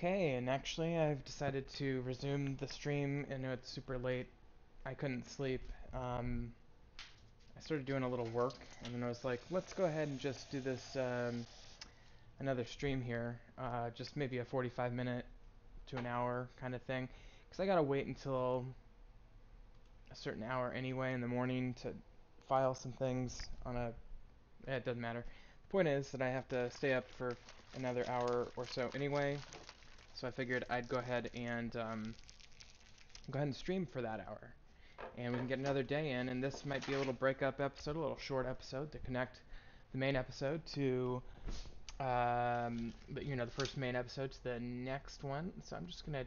Okay, and actually I've decided to resume the stream. I know it's super late. I couldn't sleep. I started doing a little work, and then I was like, let's go ahead and just do this, another stream here. Just maybe a 45-minute to an hour kind of thing. Because I gotta wait until a certain hour anyway in the morning to file some things on a... it doesn't matter. The point is that I have to stay up for another hour or so anyway, so I figured I'd go ahead and stream for that hour, and we can get another day in. And this might be a little breakup episode, a little short episode to connect the main episode to, the first main episode to the next one. So I'm just gonna,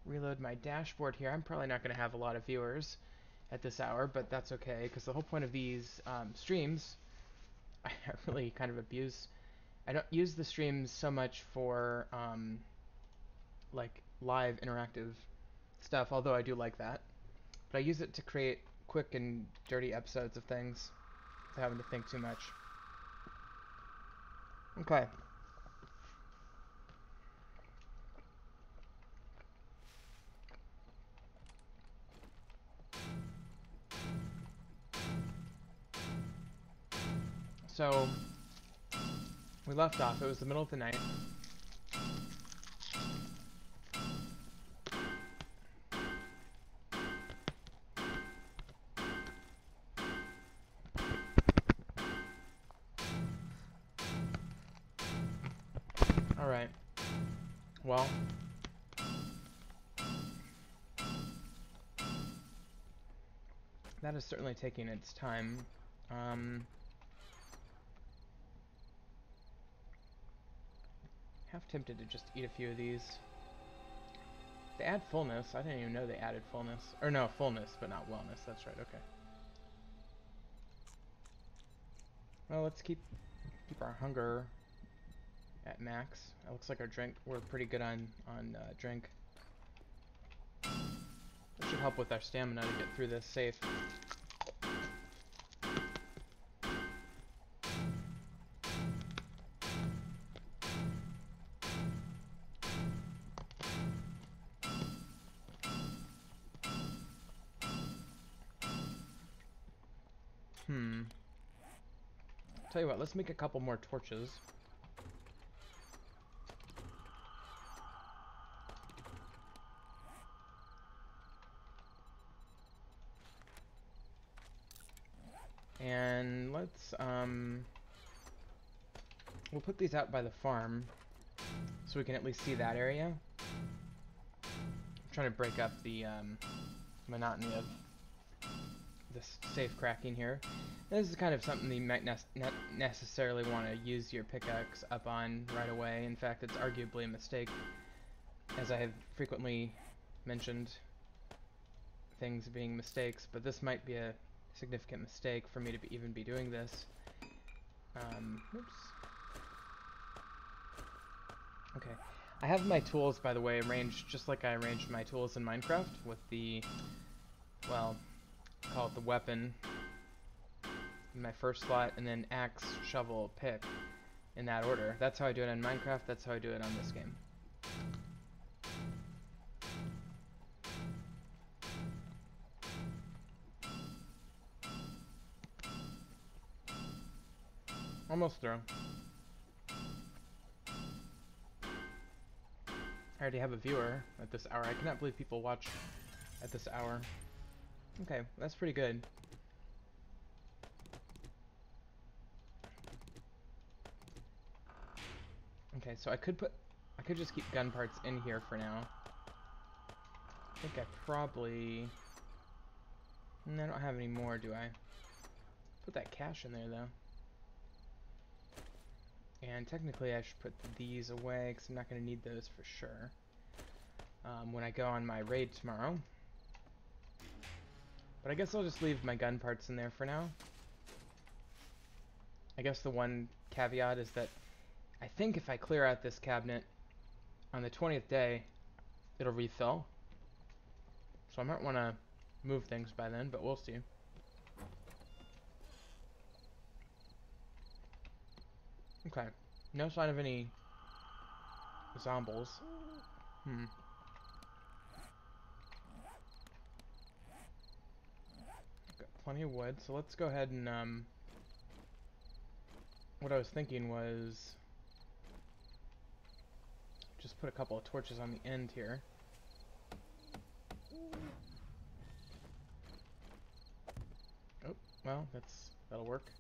reload my dashboard here. I'm probably not gonna have a lot of viewers at this hour, but that's okay, because the whole point of these streams, I really kind of abuse. I don't use the streams so much for like live interactive stuff, although I do like that. But I use it to create quick and dirty episodes of things without having to think too much. Okay. So, we left off. It was the middle of the night. Alright. Well, that is certainly taking its time. Half tempted to just eat a few of these. They add fullness. I didn't even know they added fullness. Or no, fullness, but not wellness. That's right, okay. Well, let's keep our hunger at max. It looks like we're pretty good on drink. That should help with our stamina to get through this safe. Tell you what, let's make a couple more torches. And let's, we'll put these out by the farm so we can at least see that area. I'm trying to break up the, monotony of this safe cracking here. This is kind of something that you might not necessarily want to use your pickaxe up on right away. In fact, it's arguably a mistake, as I have frequently mentioned things being mistakes, but this might be a significant mistake for me to even be doing this. Oops. Okay. I have my tools, by the way, arranged just like I arranged my tools in Minecraft, with the, well, call it the weapon in my first slot, and then axe, shovel, pick, in that order. That's how I do it in Minecraft, that's how I do it on this game. Almost through. I already have a viewer at this hour. I cannot believe people watch at this hour. Okay, that's pretty good. Okay, so I could just keep gun parts in here for now. I think I probably... I don't have any more, do I? Put that cash in there, though. And technically I should put these away, because I'm not going to need those for sure when I go on my raid tomorrow. But I guess I'll just leave my gun parts in there for now. I guess the one caveat is that I think if I clear out this cabinet on the 20th day, it'll refill. So I might want to move things by then, but we'll see. Okay. No sign of any Zombles. Hmm. Got plenty of wood, so let's go ahead and, what I was thinking was just put a couple of torches on the end here. Oh, well, that'll work.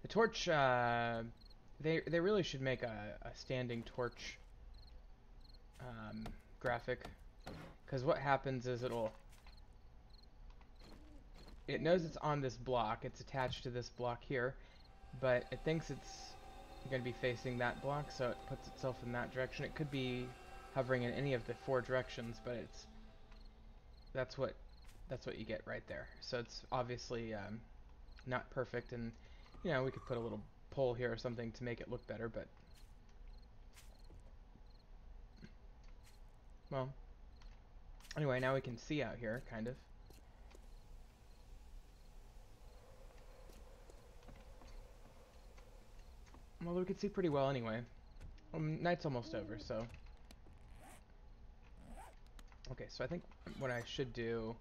The torch, they really should make a standing torch graphic, because what happens is it knows it's on this block, it's attached to this block here, but it thinks it's going to be facing that block, so it puts itself in that direction. It could be hovering in any of the 4 directions, but that's what you get right there. So it's obviously not perfect, and you know, we could put a little pole here or something to make it look better, but well, anyway, now we can see out here, kind of. Well, we can see pretty well anyway. Night's almost over, so... Okay, so I think what I should do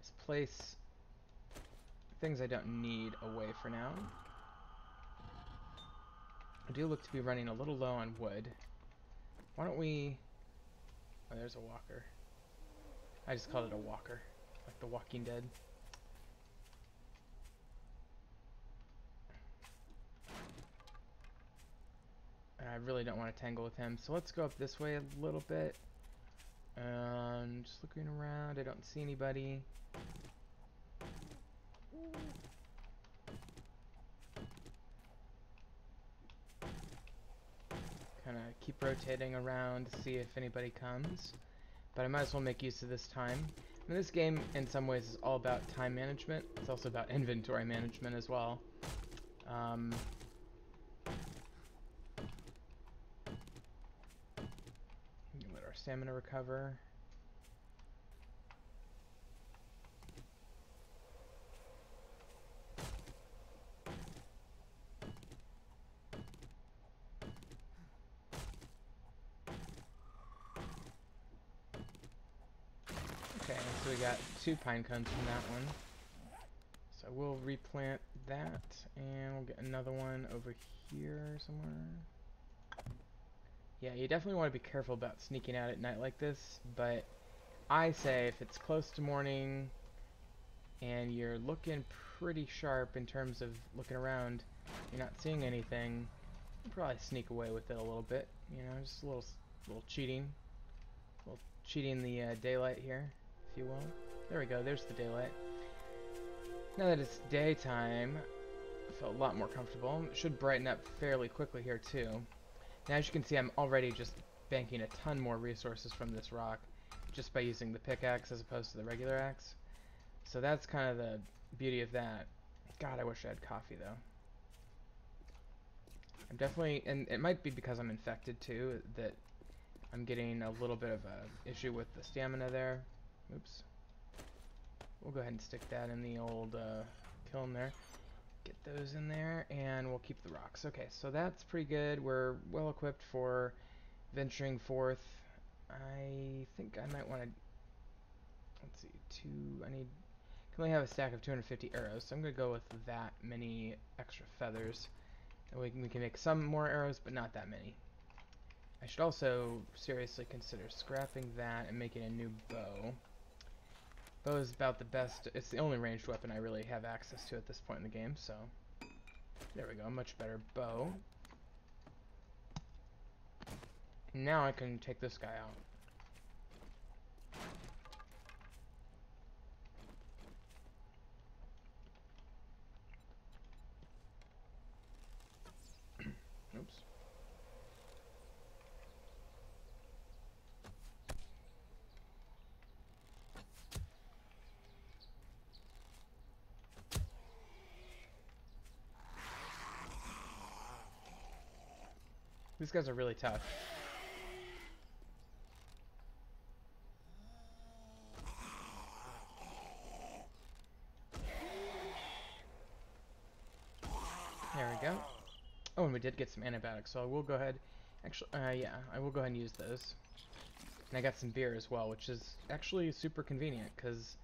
is place things I don't need away for now. I do look to be running a little low on wood. Why don't we... Oh, there's a walker. I just called it a walker, like The Walking Dead. And I really don't want to tangle with him, so let's go up this way a little bit. And just looking around, I don't see anybody. Kind of keep rotating around to see if anybody comes. But I might as well make use of this time. I mean, this game, in some ways, is all about time management. It's also about inventory management as well. Let our stamina recover. Okay, so we got 2 pine cones from that one. So we'll replant that, and we'll get another one over here somewhere. Yeah, you definitely want to be careful about sneaking out at night like this, but I say if it's close to morning and you're looking pretty sharp in terms of looking around, you're not seeing anything, you can probably sneak away with it a little bit, you know, just a little cheating. A little cheating the daylight here, if you will. There we go, there's the daylight. Now that it's daytime, I feel a lot more comfortable. It should brighten up fairly quickly here too. Now as you can see, I'm already just banking a ton more resources from this rock just by using the pickaxe as opposed to the regular axe. So that's kind of the beauty of that. God, I wish I had coffee though. I'm definitely, and it might be because I'm infected too, that I'm getting a little bit of a issue with the stamina there. Oops. We'll go ahead and stick that in the old kiln there. Get those in there, and we'll keep the rocks. Okay, so that's pretty good. We're well equipped for venturing forth. I think I might want to, let's see, I can only have a stack of 250 arrows, so I'm going to go with that many extra feathers. And we can make some more arrows, but not that many. I should also seriously consider scrapping that and making a new bow. Bow is about the best, it's the only ranged weapon I really have access to at this point in the game, so there we go, much better bow. Now I can take this guy out. Oops. These guys are really tough. There we go. Oh, and we did get some antibiotics, so I will go ahead Actually, yeah, I will go ahead and use those. And I got some beer as well, which is actually super convenient because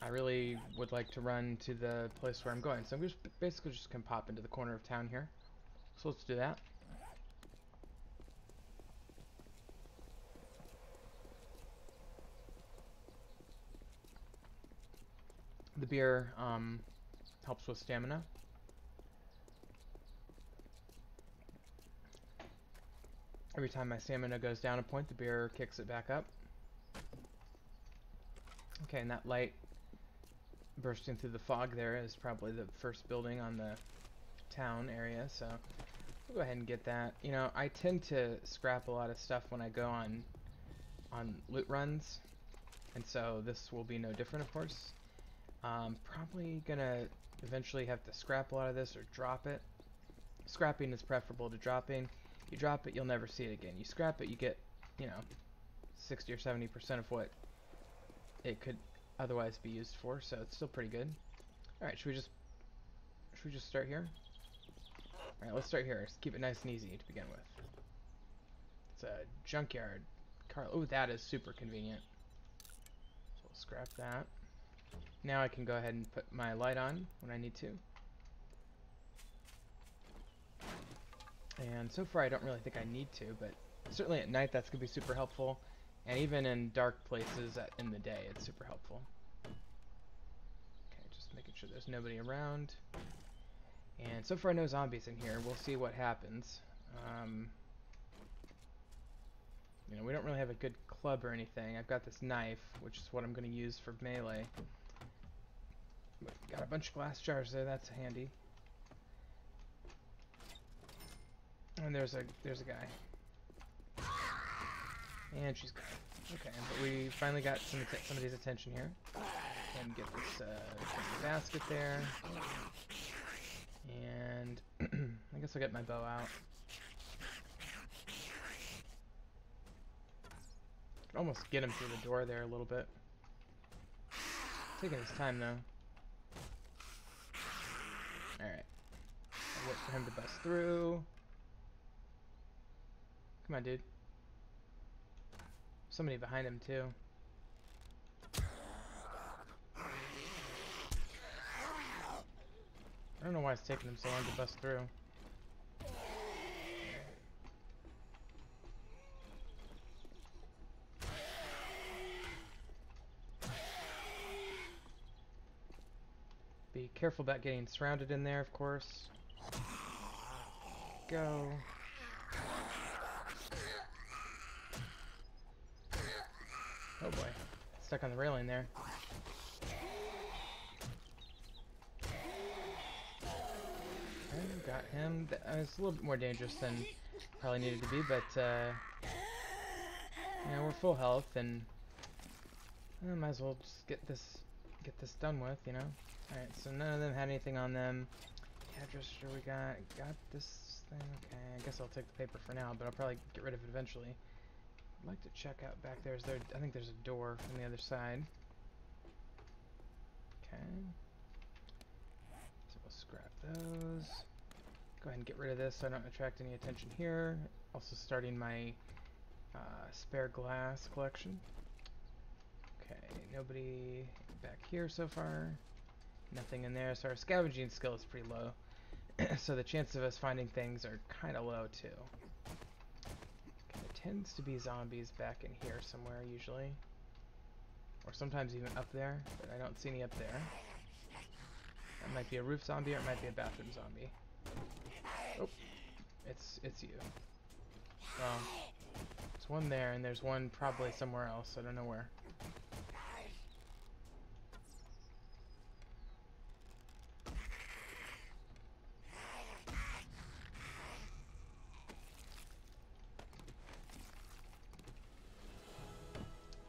I really would like to run to the place where I'm going. So I'm just basically just gonna pop into the corner of town here. So let's do that. The beer helps with stamina. Every time my stamina goes down a point, the beer kicks it back up. Okay, and that light bursting through the fog there is probably the first building on the town area, so we'll go ahead and get that. You know, I tend to scrap a lot of stuff when I go on loot runs, and so this will be no different, of course. Probably gonna eventually have to scrap a lot of this or drop it. Scrapping is preferable to dropping. You drop it, you'll never see it again. You scrap it, you get, you know, 60 or 70% of what it could otherwise be used for, so it's still pretty good. Alright, should we just start here? Alright, let's start here. Let's keep it nice and easy to begin with. It's a junkyard car. Oh, that is super convenient. So we'll scrap that. Now I can go ahead and put my light on when I need to. And so far I don't really think I need to, but certainly at night that's going to be super helpful. And even in dark places in the day, it's super helpful. Okay, just making sure there's nobody around. And so far no zombies in here. We'll see what happens. You know, we don't really have a good club or anything. I've got this knife, which is what I'm going to use for melee. Got a bunch of glass jars there, that's handy. And there's a guy. And she's gone. Okay, but we finally got somebody's attention here. And get this basket there. And I guess I'll get my bow out. Could almost get him through the door there a little bit. Taking his time though. Alright. I'll wait for him to bust through. Come on, dude. Somebody behind him too. I don't know why it's taking him so long to bust through. Be careful about getting surrounded in there, of course. Go. Oh boy. Stuck on the railing there. Okay, got him. It's a little bit more dangerous than probably needed to be, but you know, we're full health and might as well just get this done with, you know. Alright, so none of them had anything on them. Address, sure we got this thing. Okay, I guess I'll take the paper for now, but I'll probably get rid of it eventually. I'd like to check out back there. I think there's a door from the other side. Okay. So we'll scrap those. Go ahead and get rid of this so I don't attract any attention here. Also starting my spare glass collection. Okay, nobody back here so far. Nothing in there, so our scavenging skill is pretty low. So the chance of us finding things are kind of low too. Okay, there tends to be zombies back in here somewhere usually. Or sometimes even up there, but I don't see any up there. That might be a roof zombie or it might be a bathroom zombie. Oh, it's you. Well, there's one there and there's one probably somewhere else, I don't know where.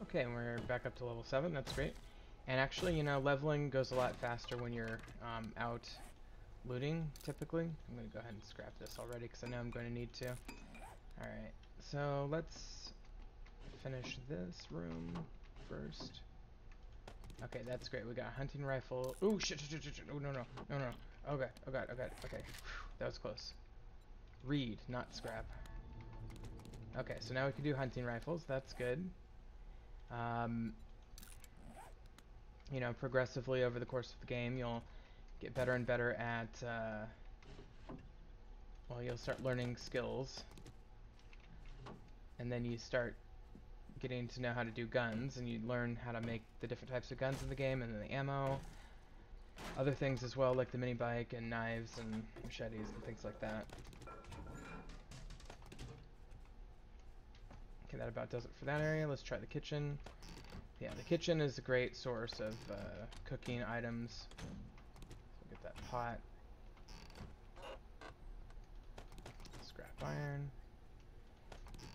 Okay, and we're back up to level 7, that's great. And actually, you know, leveling goes a lot faster when you're out looting, typically. I'm going to go ahead and scrap this already because I know I'm going to need to. Alright, so let's finish this room first. Okay, that's great. We got a hunting rifle. Ooh, shit. Oh, no. Okay, oh god, okay. Whew, that was close. Read, not scrap. Okay, so now we can do hunting rifles. That's good. Um, you know, progressively over the course of the game, you'll get better and better at, well, you'll start learning skills, and then you start getting to know how to do guns, and you learn how to make the different types of guns in the game, and then the ammo, other things as well, like the mini bike and knives and machetes and things like that. Okay, that about does it for that area. Let's try the kitchen. Yeah, the kitchen is a great source of cooking items. So get that pot. Scrap iron.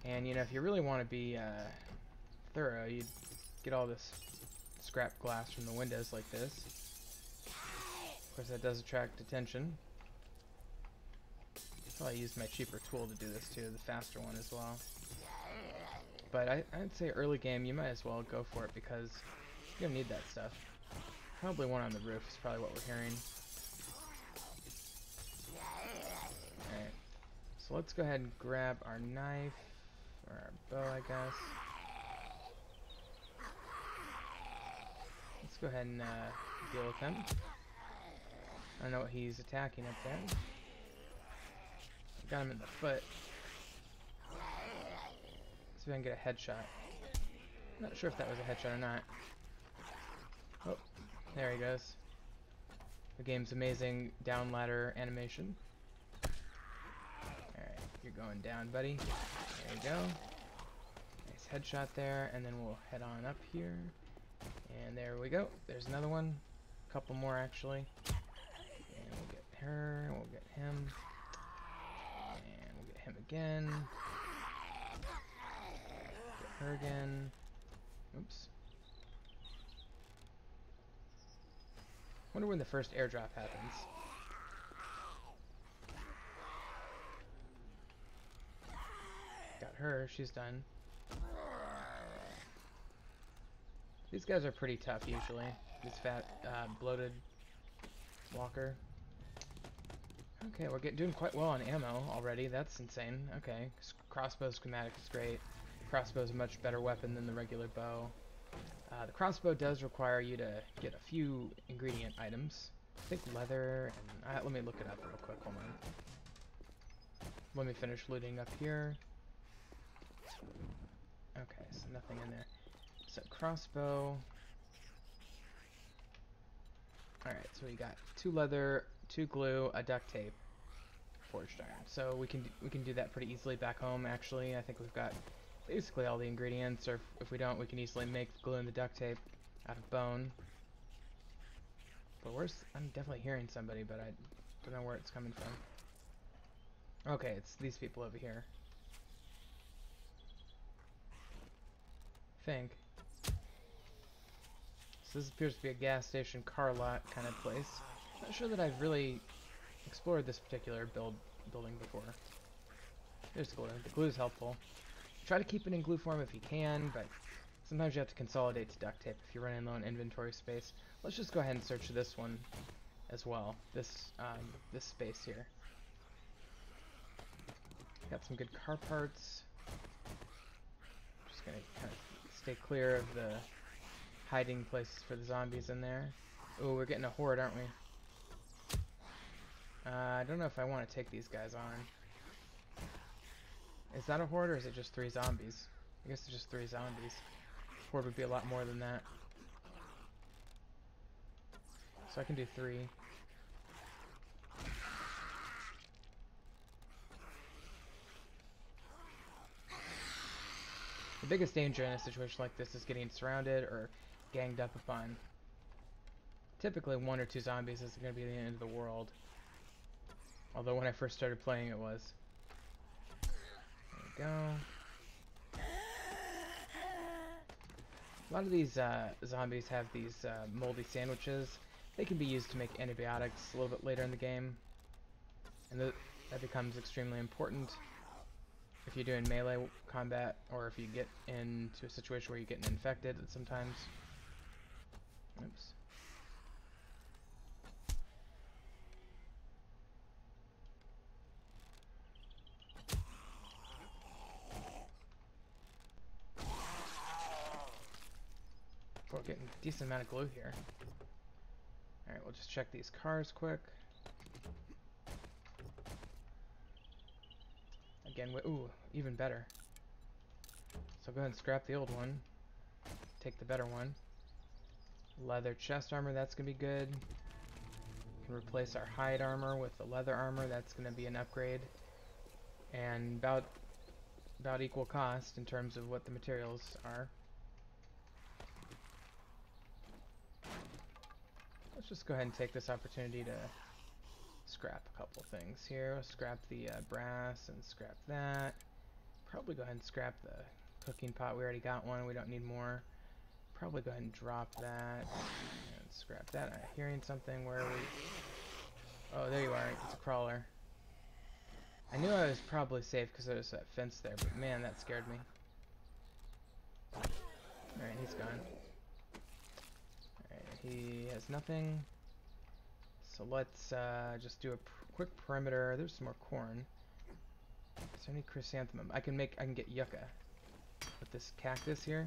And, you know, if you really want to be thorough, you'd get all this scrap glass from the windows like this. Of course, that does attract attention. I'll probably use my cheaper tool to do this too, the faster one as well. But I'd say early game, you might as well go for it because you're gonna need that stuff. Probably one on the roof is probably what we're hearing. Alright, so let's go ahead and grab our knife, or our bow, I guess. Let's go ahead and deal with him. I don't know what he's attacking up there. Got him in the foot. See if I can get a headshot. Not sure if that was a headshot or not. Oh, there he goes. The game's amazing down ladder animation. Alright, you're going down, buddy. There you go. Nice headshot there, and then we'll head on up here. And there we go. There's another one. A couple more, actually. And we'll get her, we'll get him. And we'll get him again. Get her again. Oops. Wonder when the first airdrop happens. Got her, she's done. These guys are pretty tough usually. This fat, bloated walker. Okay, we're doing quite well on ammo already. That's insane. Okay, crossbow schematic is great. Crossbow is a much better weapon than the regular bow. The crossbow does require you to get a few ingredient items. I think leather, and let me look it up real quick, hold on. Let me finish looting up here. Okay, so nothing in there. So crossbow. Alright, so we got 2 leather, 2 glue, a duct tape, forged iron. So we can do that pretty easily back home actually. I think we've got basically all the ingredients, or if we don't, we can easily make the glue and the duct tape out of bone. But I'm definitely hearing somebody, but I don't know where it's coming from. Okay, it's these people over here. I think. So this appears to be a gas station car lot kind of place. Not sure that I've really explored this particular building before. There's glue. The glue is helpful. Try to keep it in glue form if you can, but sometimes you have to consolidate to duct tape if you're running low on inventory space. Let's just go ahead and search this one as well. This space here. Got some good car parts. Just gonna kind of stay clear of the hiding places for the zombies in there. Oh, we're getting a horde, aren't we? I don't know if I want to take these guys on. Is that a horde or is it just 3 zombies? I guess it's just 3 zombies. Horde would be a lot more than that. So I can do 3. The biggest danger in a situation like this is getting surrounded or ganged up upon. Typically 1 or 2 zombies isn't going to be the end of the world. Although when I first started playing it was. There we go. A lot of these zombies have these moldy sandwiches. They can be used to make antibiotics a little bit later in the game. And that becomes extremely important if you're doing melee combat, or if you get into a situation where you're getting infected sometimes. Oops. getting a decent amount of glue here. Alright, we'll just check these cars quick. Again, ooh, even better. So go ahead and scrap the old one. Take the better one. Leather chest armor, that's gonna be good. Can replace our hide armor with the leather armor, that's gonna be an upgrade. And about equal cost in terms of what the materials are. Let's just go ahead and take this opportunity to scrap a couple things here. We'll scrap the brass and scrap that. Probably go ahead and scrap the cooking pot. We already got one. We don't need more. Probably go ahead and drop that and scrap that. I'm hearing something. Where are we? Oh, there you are. It's a crawler. I knew I was probably safe because there was that fence there, but man, that scared me. Alright, he's gone. Alright, he has nothing. So let's just do a quick perimeter. There's some more corn. Is there any chrysanthemum? I can get yucca with this cactus here.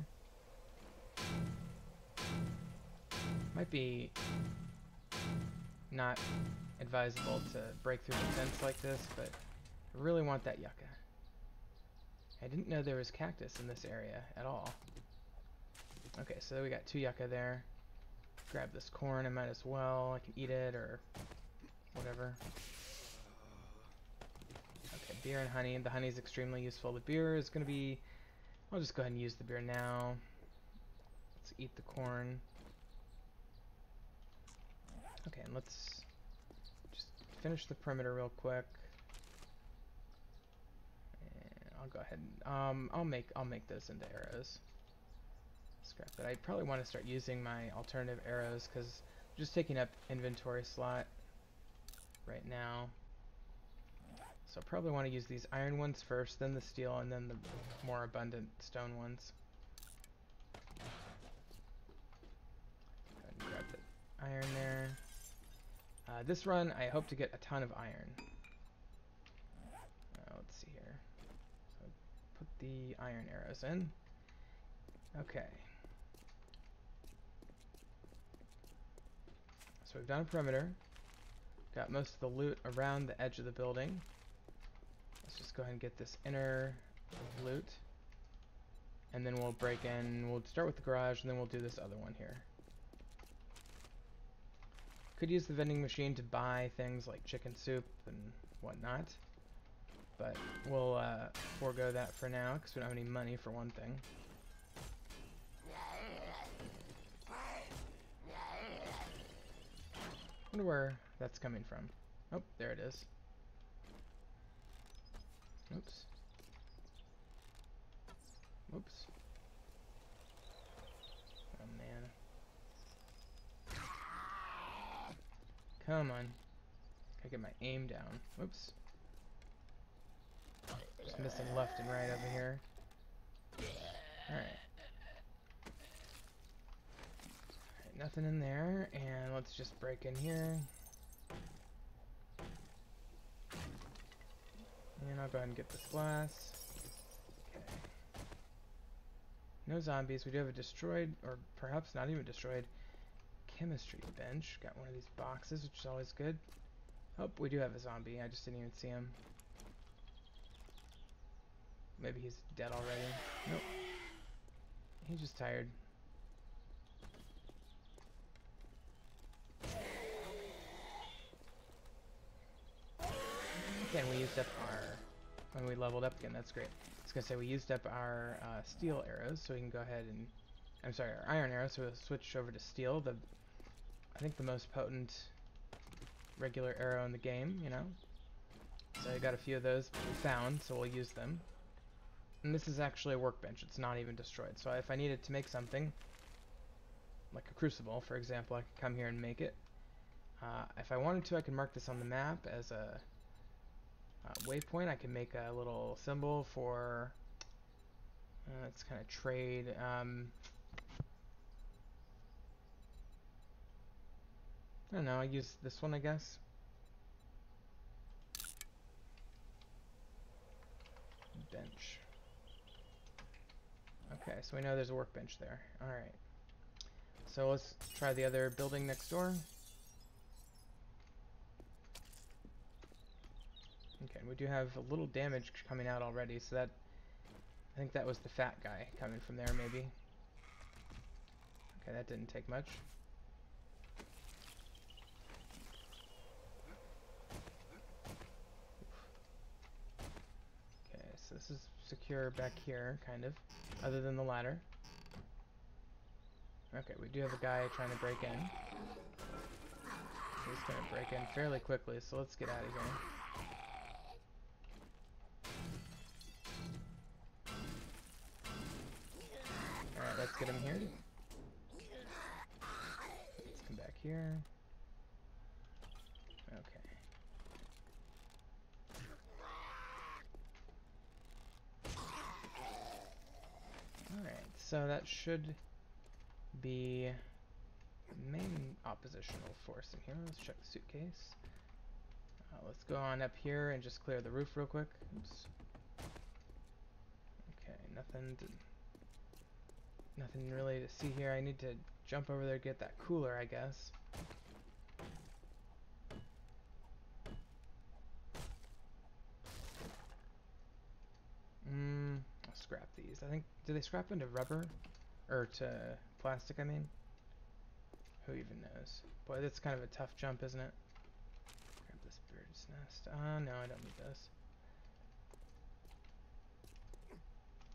Might be not advisable to break through the fence like this, but I really want that yucca. I didn't know there was cactus in this area at all. Okay, so we got 2 yucca there. Grab this corn, I might as well. I can eat it or whatever. Okay, beer and honey. The honey is extremely useful. The beer is going to be... I'll just go ahead and use the beer now. Let's eat the corn. Okay, and let's just finish the perimeter real quick. And I'll go ahead and I'll make those into arrows. Scrap that. I probably want to start using my alternative arrows because I'm just taking up inventory slot right now. So I probably want to use these iron ones first, then the steel, and then the more abundant stone ones. Go ahead and grab the iron there. This run, I hope to get a ton of iron. Let's see here. So put the iron arrows in. Okay. So we've done a perimeter. Got most of the loot around the edge of the building. Let's just go ahead and get this inner loot. And then we'll break in. We'll start with the garage, and then we'll do this other one here. Could use the vending machine to buy things like chicken soup and whatnot. But we'll forego that for now, because we don't have any money for one thing. Wonder where that's coming from. Oh, there it is. Oops. Oops. Oh man. Come on. Gotta get my aim down. Oops. Just missing left and right over here. Alright. Nothing in there, and let's just break in here. And I'll go ahead and get this glass. Okay. No zombies. We do have a destroyed, or perhaps not even destroyed, chemistry bench. Got one of these boxes, which is always good. Oh, we do have a zombie. I just didn't even see him. Maybe he's dead already. Nope. He's just tired. Again, we used up our... When we leveled up again, that's great. I was going to say, we used up our steel arrows, so we can go ahead and... I'm sorry, our iron arrows, so we'll switch over to steel. I think the most potent regular arrow in the game, you know? So I got a few of those we found, so we'll use them. And this is actually a workbench. It's not even destroyed. So if I needed to make something, like a crucible, for example, I could come here and make it. If I wanted to, I could mark this on the map as a waypoint. I can make a little symbol for... it's kind of trade. I don't know. I use this one, I guess. Bench. Okay, so we know there's a workbench there. Alright. So let's try the other building next door. Okay, we do have a little damage coming out already, so that, I think that was the fat guy coming from there, maybe. Okay, that didn't take much. Okay, so this is secure back here, kind of, other than the ladder. Okay, we do have a guy trying to break in. He's gonna break in fairly quickly, so let's get out of here. Alright, let's get him here. Let's come back here. Okay. Alright, so that should be main oppositional force in here. Let's check the suitcase. Let's go on up here and just clear the roof real quick. Oops. Okay, nothing really to see here. I need to jump over there to get that cooler, I guess. I'll scrap these. I think, do they scrap into rubber? Or to plastic, I mean? Who even knows? Boy, that's kind of a tough jump, isn't it? Grab this bird's nest. No, I don't need those.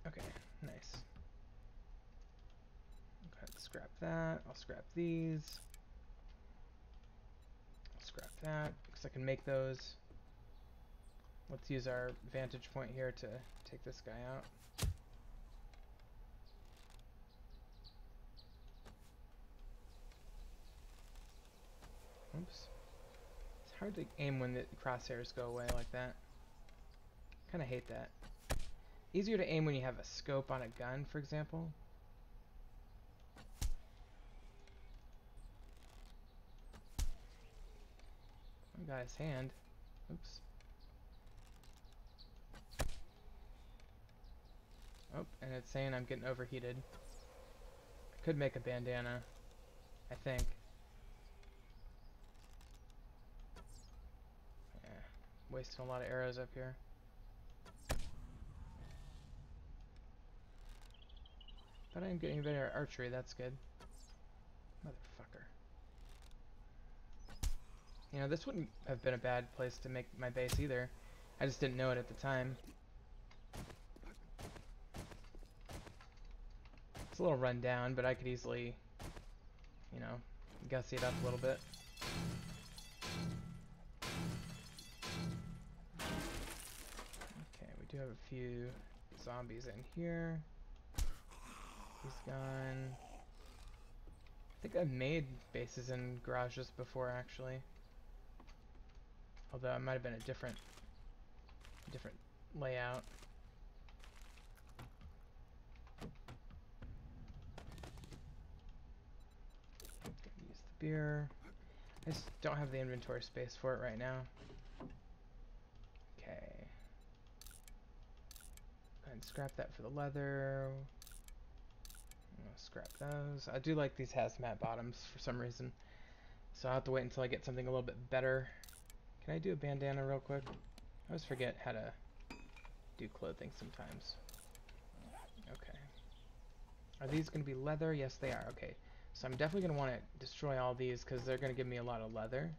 Okay, nice. Okay, let's scrap that. I'll scrap these. I'll scrap that, because I can make those. Let's use our vantage point here to take this guy out. Oops. It's hard to aim when the crosshairs go away like that. Kind of hate that. Easier to aim when you have a scope on a gun, for example. I got his hand. Oops. Oh, and it's saying I'm getting overheated. I could make a bandana, I think. Yeah, wasting a lot of arrows up here. But I'm getting better at archery, that's good. Motherfucker. You know, this wouldn't have been a bad place to make my base either. I just didn't know it at the time. It's a little run down, but I could easily, you know, gussy it up a little bit. Okay, we do have a few zombies in here. He's gone. I think I've made bases in garages before, actually. Although it might have been a different layout. Use the beer. I just don't have the inventory space for it right now. Okay. And scrap that for the leather. I'll scrap those. I do like these hazmat bottoms for some reason. So I'll have to wait until I get something a little bit better. Can I do a bandana real quick? I always forget how to do clothing sometimes. Okay. Are these going to be leather? Yes, they are. Okay. So I'm definitely going to want to destroy all these because they're going to give me a lot of leather.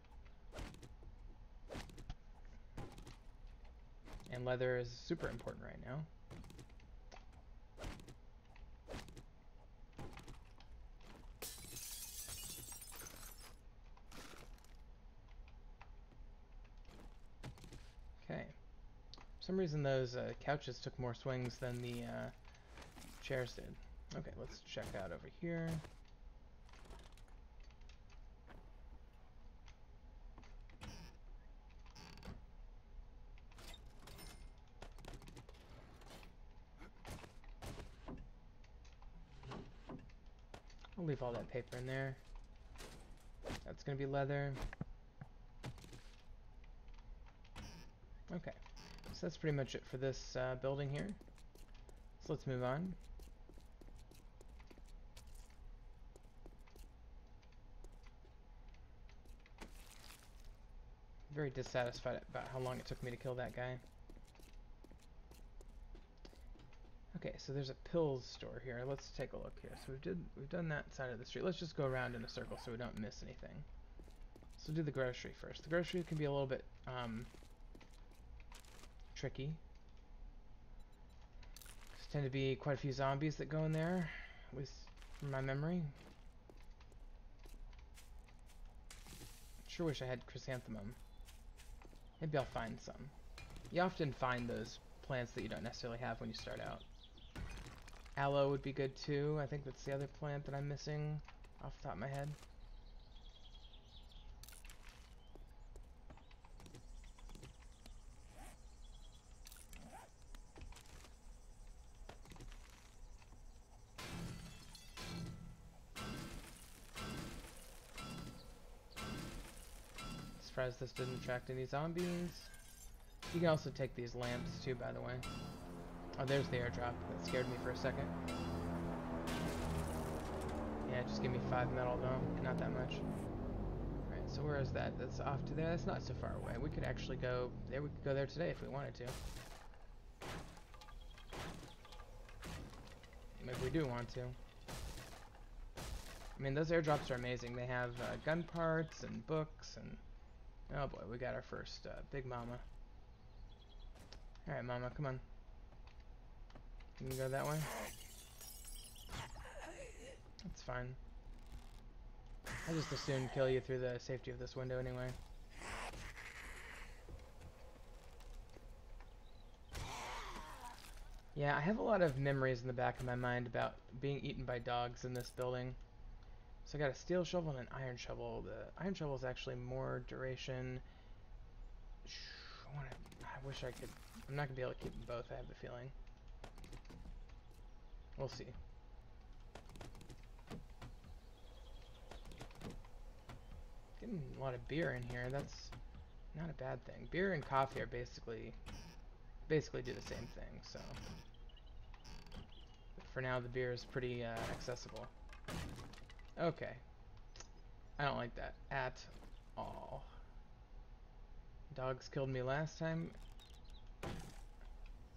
And leather is super important right now. Okay. For some reason those couches took more swings than the chairs did. Okay, let's check out over here. I'll leave all that paper in there. That's gonna be leather. Okay, so that's pretty much it for this building here. So let's move on. very dissatisfied about how long it took me to kill that guy. Okay, so there's a pills store here. Let's take a look here. So we've done that side of the street. Let's just go around in a circle so we don't miss anything. So do the grocery first. The grocery can be a little bit tricky. There tend to be quite a few zombies that go in there, at least from my memory. Sure wish I had chrysanthemum. Maybe I'll find some. You often find those plants that you don't necessarily have when you start out. Aloe would be good too. I think that's the other plant that I'm missing off the top of my head. Surprised this didn't attract any zombies. You can also take these lamps too, by the way. Oh, there's the airdrop. That scared me for a second. Yeah, just give me 5 metal though, not that much. Alright, so where is that? That's off to there. That's not so far away. We could actually go there. We could go there today if we wanted to. Maybe we do want to. I mean, those airdrops are amazing. They have gun parts and books and... Oh boy, we got our first big mama. Alright, mama, come on. Can you go that way? That's fine. I'll just as soon kill you through the safety of this window anyway. Yeah, I have a lot of memories in the back of my mind about being eaten by dogs in this building. So I got a steel shovel and an iron shovel. The iron shovel is actually more duration. I wish I could. I'm not going to be able to keep them both, I have the feeling. We'll see. Getting a lot of beer in here. That's not a bad thing. Beer and coffee are basically do the same thing, so. But for now, the beer is pretty accessible. Okay. I don't like that at all. Dogs killed me last time.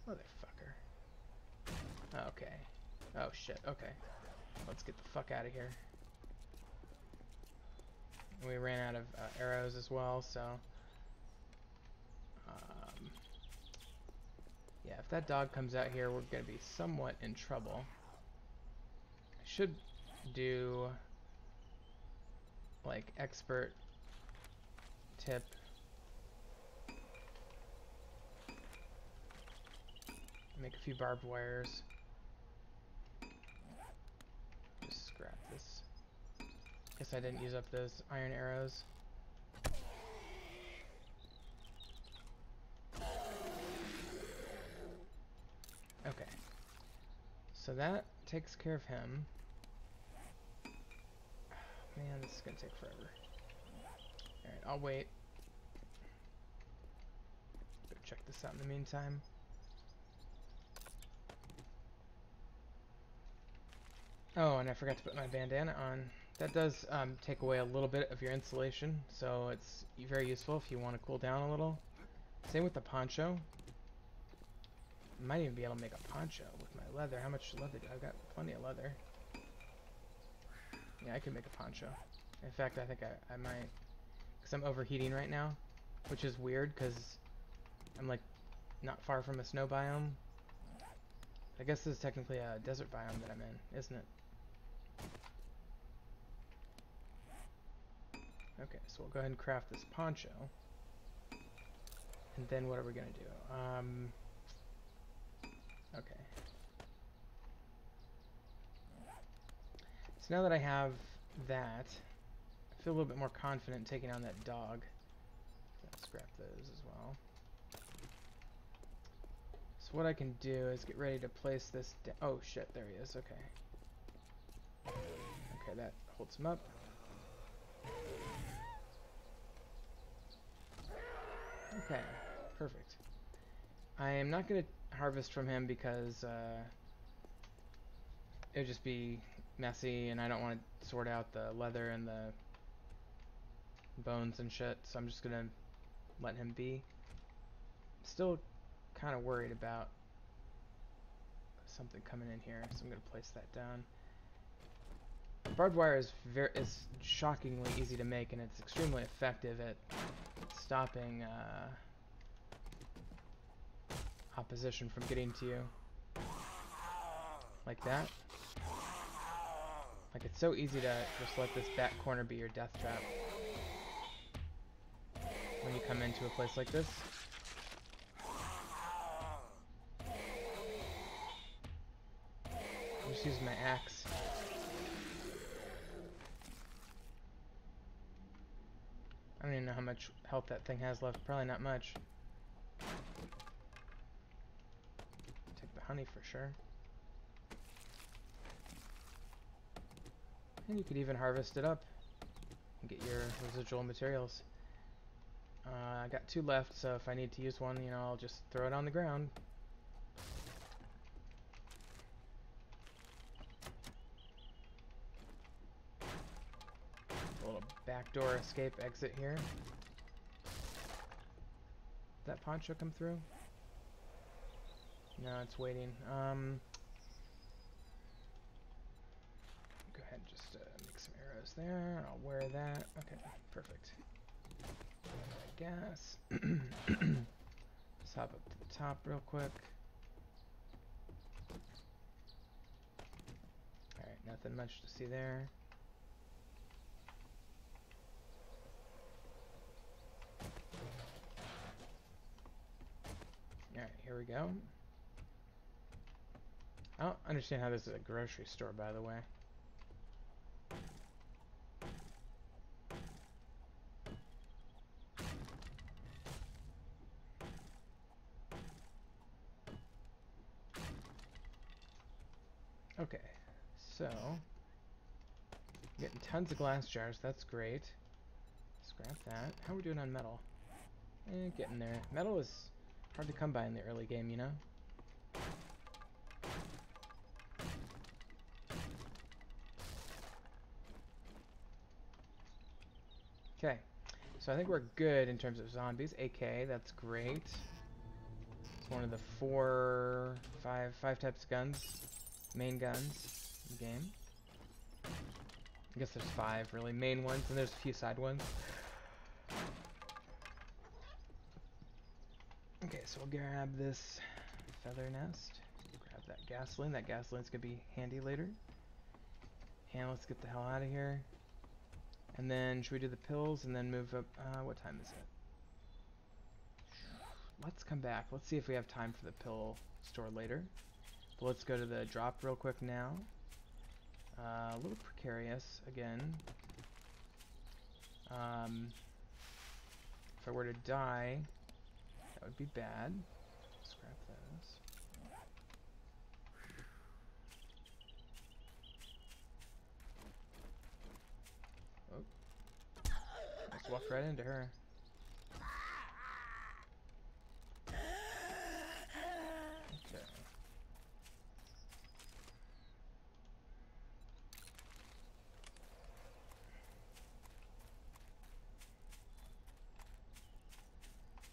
Motherfucker. Okay. Oh shit, okay. Let's get the fuck out of here. We ran out of arrows as well, so... yeah, if that dog comes out here, we're gonna be somewhat in trouble. I should do... like, expert tip. Make a few barbed wires. Just scrap this. Guess I didn't use up those iron arrows. Okay. So that takes care of him. Man, this is gonna take forever. Alright, I'll wait. Go check this out in the meantime. Oh, and I forgot to put my bandana on. That does take away a little bit of your insulation, so it's very useful if you want to cool down a little. Same with the poncho. I might even be able to make a poncho with my leather. How much leather do I have? Got plenty of leather. Yeah, I could make a poncho. In fact, I think I might, because I'm overheating right now, which is weird because I'm like not far from a snow biome. I guess this is technically a desert biome that I'm in, isn't it? Okay, so we'll go ahead and craft this poncho. And then what are we gonna do? Okay. So now that I have that, I feel a little bit more confident in taking on that dog. Let's scrap those as well. So what I can do is get ready to place this down. Oh shit, there he is, okay. Okay, that holds him up. Okay, perfect. I am not going to harvest from him because it would just be messy and I don't want to sort out the leather and the bones and shit, so I'm just going to let him be. Still kind of worried about something coming in here, so I'm going to place that down. Barbed wire is shockingly easy to make, and it's extremely effective at stopping opposition from getting to you. Like that. Like, it's so easy to just let this back corner be your death trap when you come into a place like this. I'm just using my axe. I don't even know how much health that thing has left. Probably not much. Take the honey for sure. And you could even harvest it up and get your residual materials. I got 2 left, so if I need to use one, you know, I'll just throw it on the ground. A little backdoor escape exit here. Did that poncho come through? No, it's waiting. Go ahead and just make some arrows there. I'll wear that. Okay, perfect. Gas. Let's hop up to the top real quick. Alright, nothing much to see there. Alright, here we go. I don't understand how this is a grocery store, by the way. Okay, so getting tons of glass jars, that's great. Scrap that. How are we doing on metal? Getting there. Metal is hard to come by in the early game, you know? Okay, so I think we're good in terms of zombies. AK, that's great. It's one of the five types of guns, main guns in the game. I guess there's 5 really main ones, and there's a few side ones. Okay, so we'll grab this feather nest. Grab that gasoline. That gasoline's gonna be handy later. And let's get the hell out of here. And then, should we do the pills and then move up? What time is it? Let's come back. Let's see if we have time for the pill store later. But let's go to the drop real quick now. A little precarious, again. If I were to die, that would be bad. Scrap those. Oh. Let's walk right into her. Okay.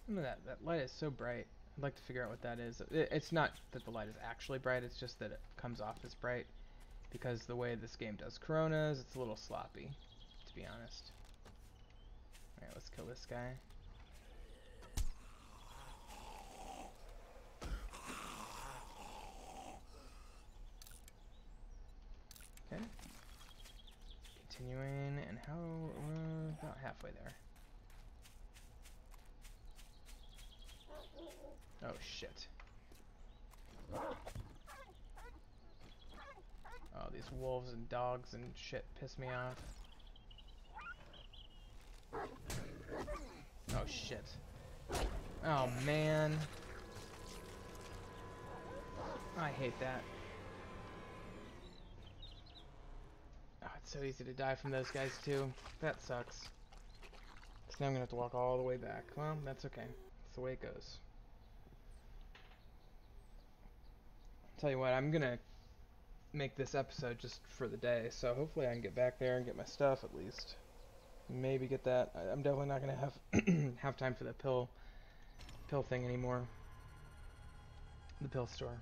Look at that. That light is so bright. I'd like to figure out what that is. It's not that the light is actually bright, it's just that it comes off as bright. Because the way this game does coronas, it's a little sloppy, to be honest. Alright, let's kill this guy. Okay. Continuing, and how, about halfway there. Oh shit. Oh, these wolves and dogs and shit piss me off. Oh shit. Oh man. I hate that. Oh, it's so easy to die from those guys too. That sucks. So now I'm gonna have to walk all the way back. Well, that's okay. That's the way it goes. Tell you what, I'm gonna make this episode just for the day, so hopefully I can get back there and get my stuff at least. Maybe get that. I'm definitely not gonna have have time for the pill thing anymore. The pill store.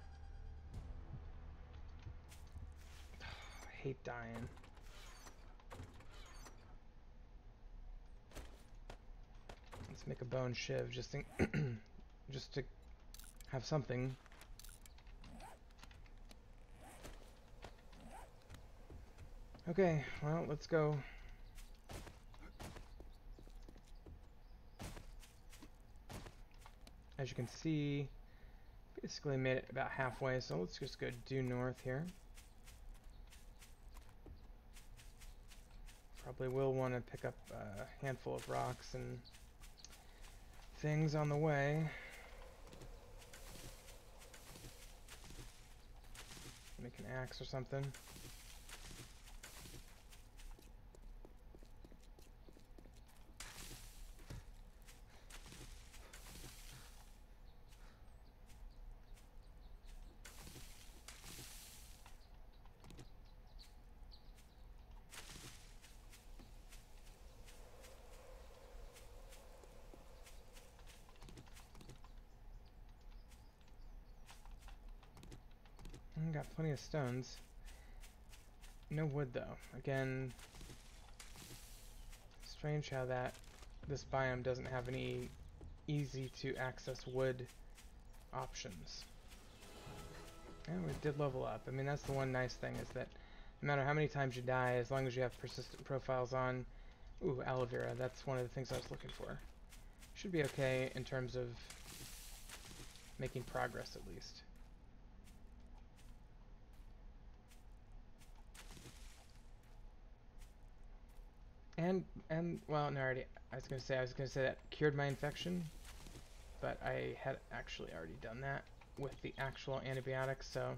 I hate dying. Let's make a bone shiv just to just to have something. Okay, well, let's go. As you can see, basically made it about halfway, so let's just go due north here. Probably will want to pick up a handful of rocks and things on the way. Make an axe or something. Got plenty of stones. No wood though. Again, strange how this biome doesn't have any easy to access wood options. And we did level up. I mean, that's the one nice thing is that no matter how many times you die, as long as you have persistent profiles on, ooh, aloe vera, that's one of the things I was looking for. Should be okay in terms of making progress at least. And well, no, I was gonna say that cured my infection, but I had actually already done that with the actual antibiotics, so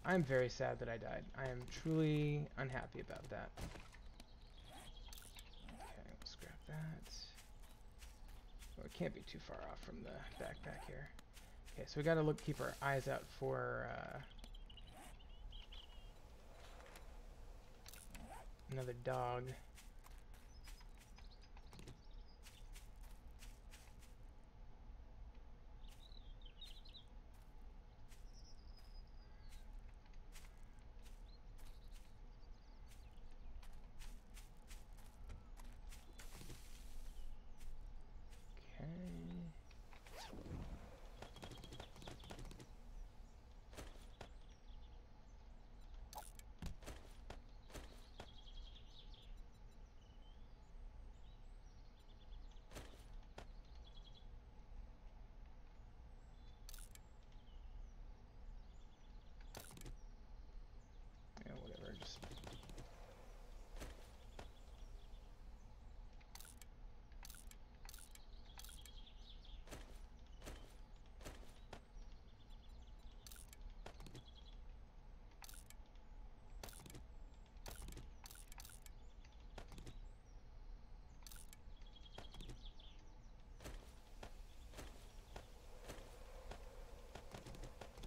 I'm very sad that I died. I am truly unhappy about that. Okay, we'll scrap that. Well, it can't be too far off from the backpack here. Okay, so we gotta keep our eyes out for another dog.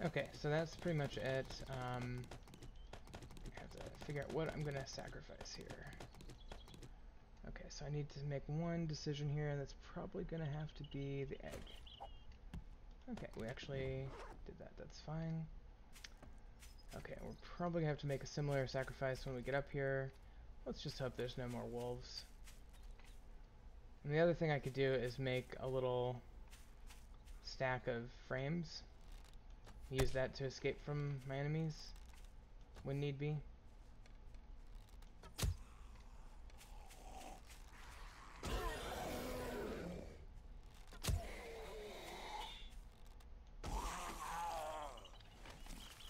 Okay, so that's pretty much it. I have to figure out what I'm gonna sacrifice here. Okay, so I need to make one decision here, and that's probably gonna have to be the egg. Okay, we actually did that. That's fine. Okay, we're probably gonna have to make a similar sacrifice when we get up here. Let's just hope there's no more wolves. And the other thing I could do is make a little stack of frames. Use that to escape from my enemies when need be.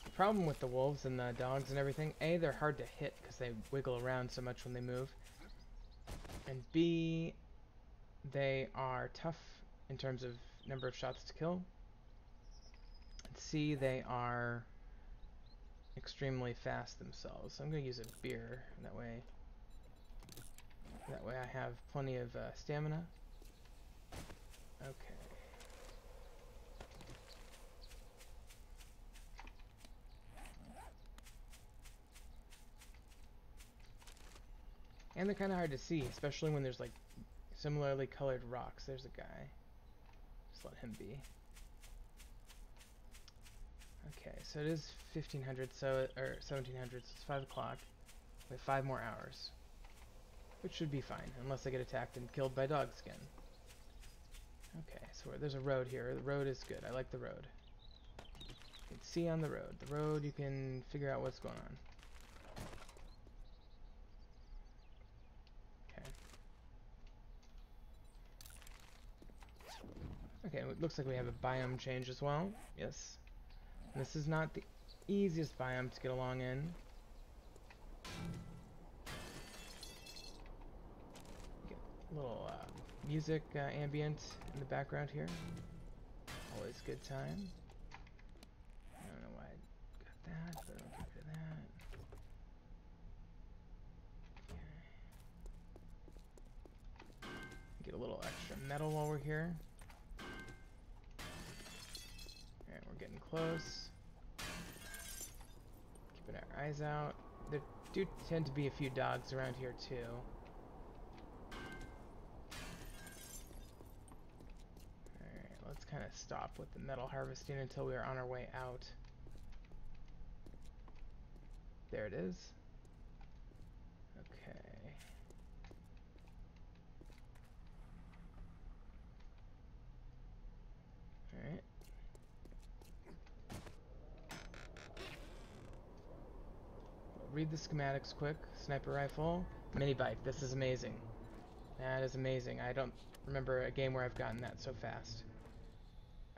The problem with the wolves and the dogs and everything, A, they're hard to hit because they wiggle around so much when they move. And B, they are tough in terms of number of shots to kill. And C, they are extremely fast themselves. So I'm going to use a beer, that way I have plenty of stamina. Okay. And they're kind of hard to see, especially when there's like similarly colored rocks. There's a guy. Just let him be. Okay, so it is 1500, or 1700, so it's 5 o'clock. We have 5 more hours. Which should be fine, unless I get attacked and killed by dogs again. Okay, so there's a road here. The road is good. I like the road. You can see on the road. The road, you can figure out what's going on. Okay, it looks like we have a biome change as well. Yes. And this is not the easiest biome to get along in. Get a little music ambient in the background here. Always good time. I don't know why I got that, but I'll get rid of that. Okay. Get a little extra metal while we're here. Alright, we're getting close. Keeping our eyes out. There do tend to be a few dogs around here too. Alright, let's kind of stop with the metal harvesting until we are on our way out. There it is. Okay. Alright. Read the schematics quick. Sniper rifle. Mini bike. This is amazing. That is amazing. I don't remember a game where I've gotten that so fast.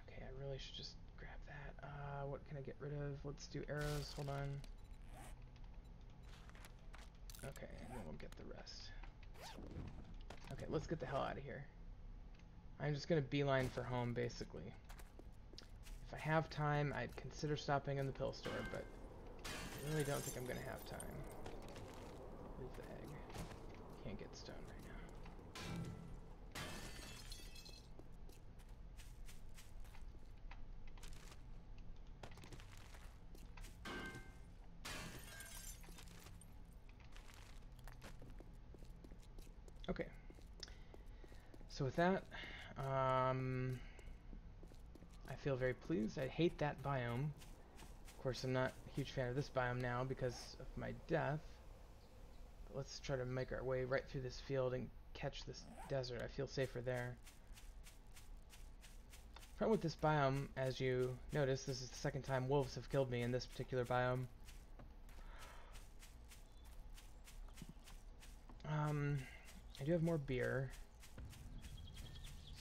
Okay, I really should just grab that. What can I get rid of? Let's do arrows. Hold on. Okay, and then we'll get the rest. Okay, let's get the hell out of here. I'm just gonna beeline for home, basically. If I have time, I'd consider stopping in the pill store, but I really don't think I'm gonna have time. Leave the egg. Can't get stone right now. Okay. So with that, I feel very pleased. I hate that biome. Of course, I'm not a huge fan of this biome now because of my death. But let's try to make our way right through this field and catch this desert. I feel safer there. Problem with this biome, as you notice, this is the second time wolves have killed me in this particular biome. I do have more beer.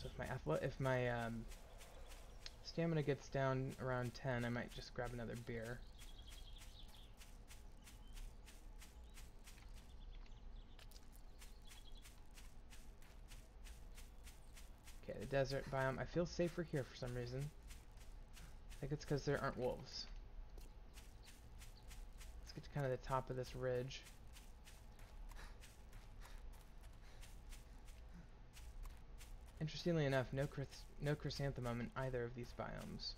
So if my stamina gets down around 10, I might just grab another beer. Okay, the desert biome. I feel safer here for some reason. I think it's because there aren't wolves. Let's get to kind of the top of this ridge. Interestingly enough, no chrysanthemum in either of these biomes.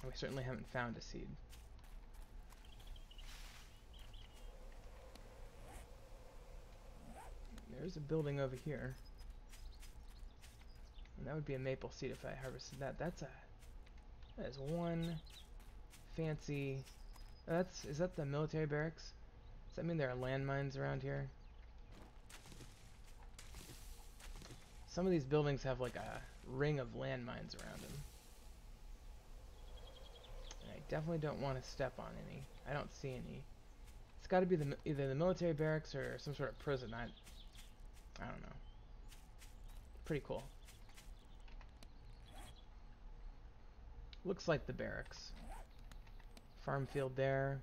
We certainly haven't found a seed. There's a building over here. And that would be a maple seed if I harvested that. That is one fancy... is that the military barracks? Does that mean there are landmines around here? Some of these buildings have like a ring of landmines around them. And I definitely don't want to step on any. I don't see any. It's got to be either the military barracks or some sort of prison. I don't know. Pretty cool. Looks like the barracks. Farm field there.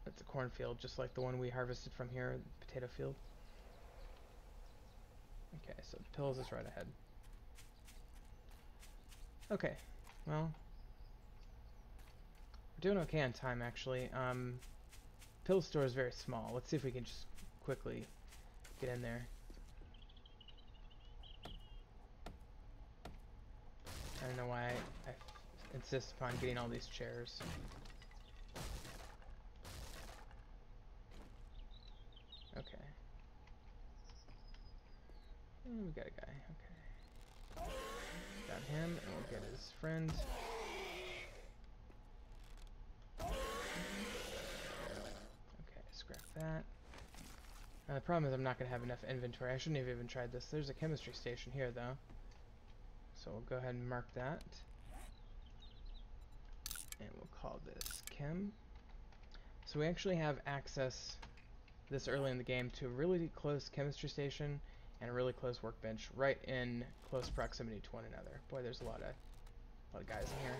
That's a cornfield, just like the one we harvested from here, the potato field. Okay, so the pills is right ahead. Okay, well, we're doing okay on time actually. Pill store is very small. Let's see if we can just quickly get in there. I don't know why I insist upon getting all these chairs. him, and we'll get his friend. Okay, scrap that. Now the problem is I'm not going to have enough inventory. I shouldn't have even tried this. There's a chemistry station here, though. So we'll go ahead and mark that. And we'll call this chem. So we actually have access this early in the game to a really close chemistry station and a really close workbench right in close proximity to one another. Boy, there's a lot of guys in here.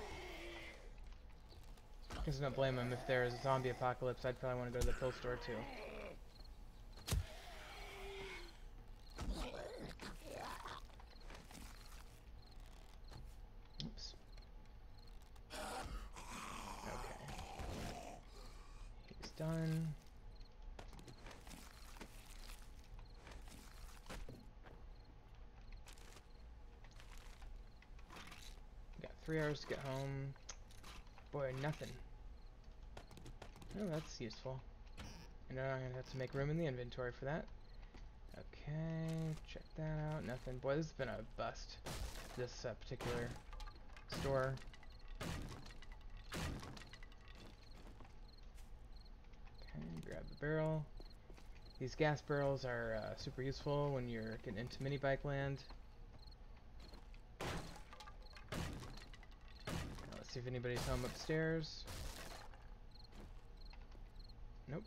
I guess I don't blame them. If there's a zombie apocalypse, I'd probably want to go to the pill store too. Oops. Okay. He's done. Got 3 hours to get home. Boy, nothing. Oh, that's useful. And now I'm going to have to make room in the inventory for that. Okay, check that out. Nothing. Boy, this has been a bust, this particular store. Okay, grab the barrel. These gas barrels are super useful when you're getting into mini bike land. Now let's see if anybody's home upstairs. Nope.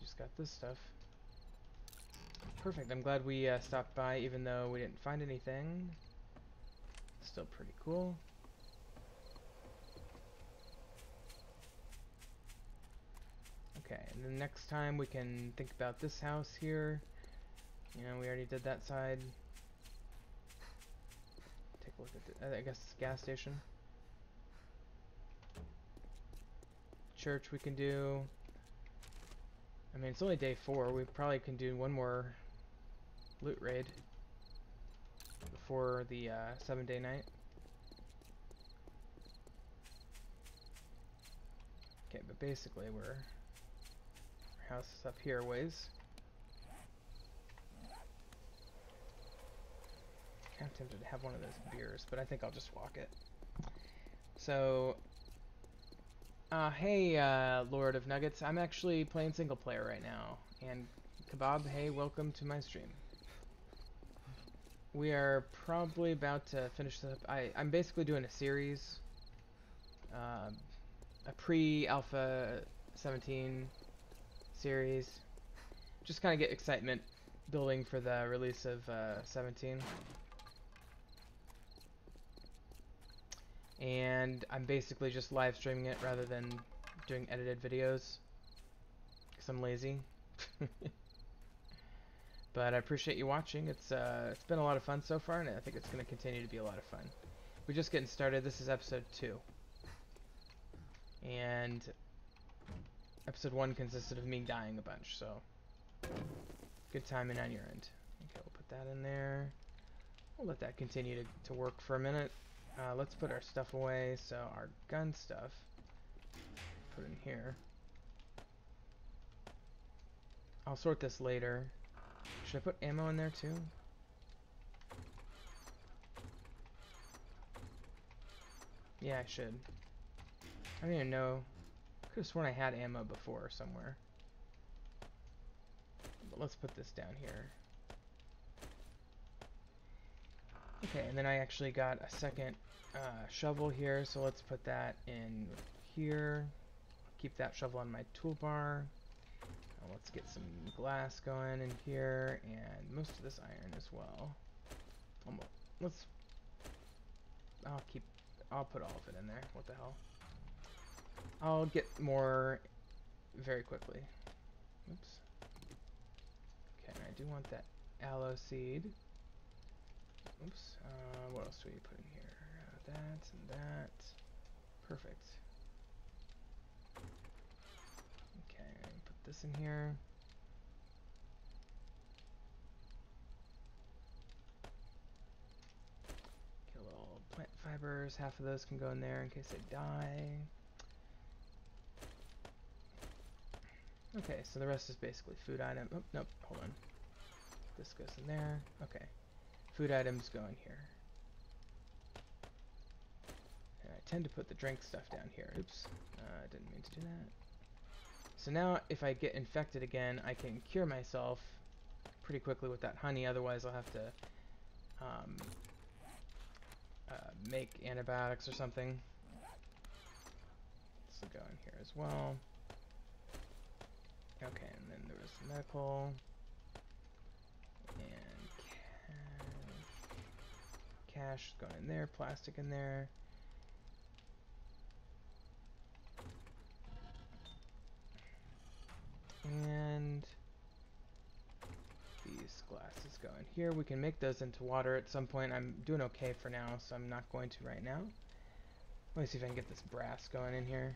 Just got this stuff. Perfect. I'm glad we stopped by even though we didn't find anything. Still pretty cool. Okay, and then next time we can think about this house here. You know, we already did that side. Take a look at the, I guess, gas station. Church we can do. I mean, it's only day 4. We probably can do one more loot raid before the 7-day night. Okay, but basically our house is up here a ways. Kind of tempted to have one of those beers, but I think I'll just walk it. So, hey, Lord of Nuggets, I'm actually playing single player right now. And Kebab, hey, welcome to my stream. We are probably about to finish this up. I'm basically doing a series, a pre-alpha 17 series. Just kind of get excitement building for the release of 17. And I'm basically just live streaming it rather than doing edited videos because I'm lazy. But I appreciate you watching. It's been a lot of fun so far, and I think it's going to continue to be a lot of fun. We're just getting started. This is episode 2. And episode 1 consisted of me dying a bunch, so good timing on your end. Okay, we'll put that in there. We'll let that continue to work for a minute. Let's put our stuff away. So our gun stuff, put in here. I'll sort this later. Should I put ammo in there too? Yeah, I should. I don't even know. Could have sworn I had ammo before somewhere. But let's put this down here. Okay, and then I actually got a second shovel here, so let's put that in here. Keep that shovel on my toolbar. Let's get some glass going in here, and most of this iron as well. Almost. I'll put all of it in there. What the hell? I'll get more very quickly. Oops. Okay, I do want that aloe seed. Oops. What else do we put in here? That and that. Perfect. Okay, put this in here. Get a little plant fibers. Half of those can go in there in case they die. Okay, so the rest is basically food item. Oh, nope, hold on. This goes in there. Okay. Food items go in here. tend to put the drink stuff down here. Oops, I didn't mean to do that. So now if I get infected again, I can cure myself pretty quickly with that honey, otherwise I'll have to um, make antibiotics or something. This will go in here as well. Okay, and then there was medical, and cash going in there, plastic in there. And these glasses go in here. We can make those into water at some point. I'm doing okay for now, so I'm not going to right now. Let me see if I can get this brass going in here.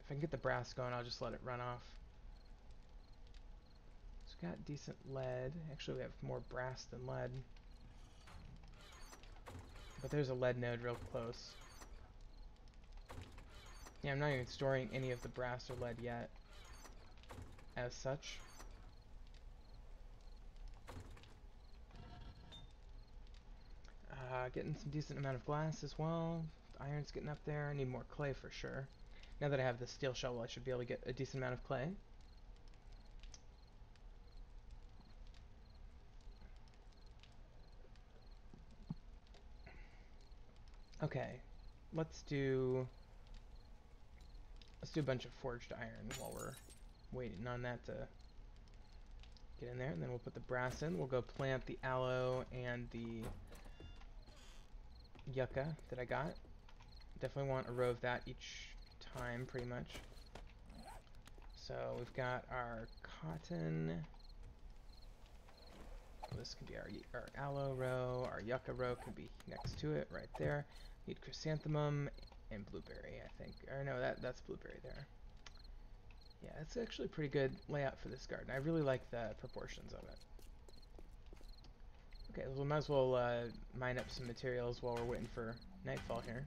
If I can get the brass going, I'll just let it run off. It's got decent lead. Actually, we have more brass than lead. But there's a lead node real close. Yeah, I'm not even storing any of the brass or lead yet, as such. Getting some decent amount of glass as well. Iron's getting up there. I need more clay for sure. Now that I have the steel shovel, I should be able to get a decent amount of clay. Okay, let's do a bunch of forged iron while we're waiting on that to get in there, and then we'll put the brass in. We'll go plant the aloe and the yucca that I got. Definitely want a row of that each time, pretty much. So we've got our cotton. This can be our aloe row. Our yucca row can be next to it, right there. Need chrysanthemum and blueberry, I think. Or no, that's blueberry there. Yeah, it's actually a pretty good layout for this garden. I really like the proportions of it. Okay, well, we might as well mine up some materials while we're waiting for nightfall here.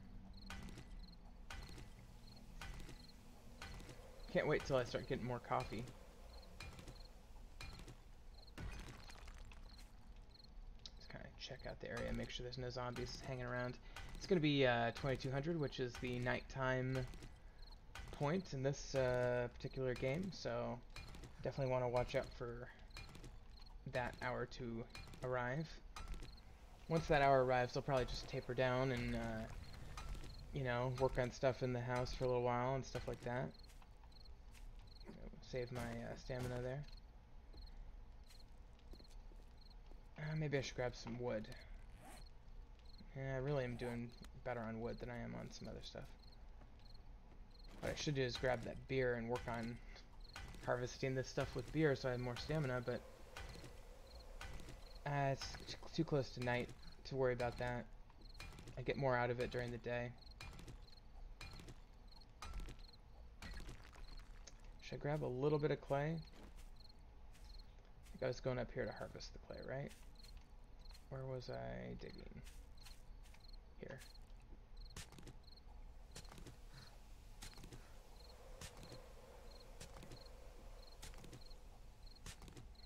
Can't wait till I start getting more coffee. Just kind of check out the area, make sure there's no zombies hanging around. It's going to be 2200, which is the nighttime point in this particular game, so definitely want to watch out for that hour to arrive. Once that hour arrives, I'll probably just taper down and, you know, work on stuff in the house for a little while and stuff like that. Save my stamina there. Maybe I should grab some wood. Yeah, I really am doing better on wood than I am on some other stuff. What I should do is grab that beer and work on harvesting this stuff with beer so I have more stamina, but it's too close to night to worry about that. I get more out of it during the day. Should I grab a little bit of clay? I think I was going up here to harvest the clay, right? Where was I digging? Here.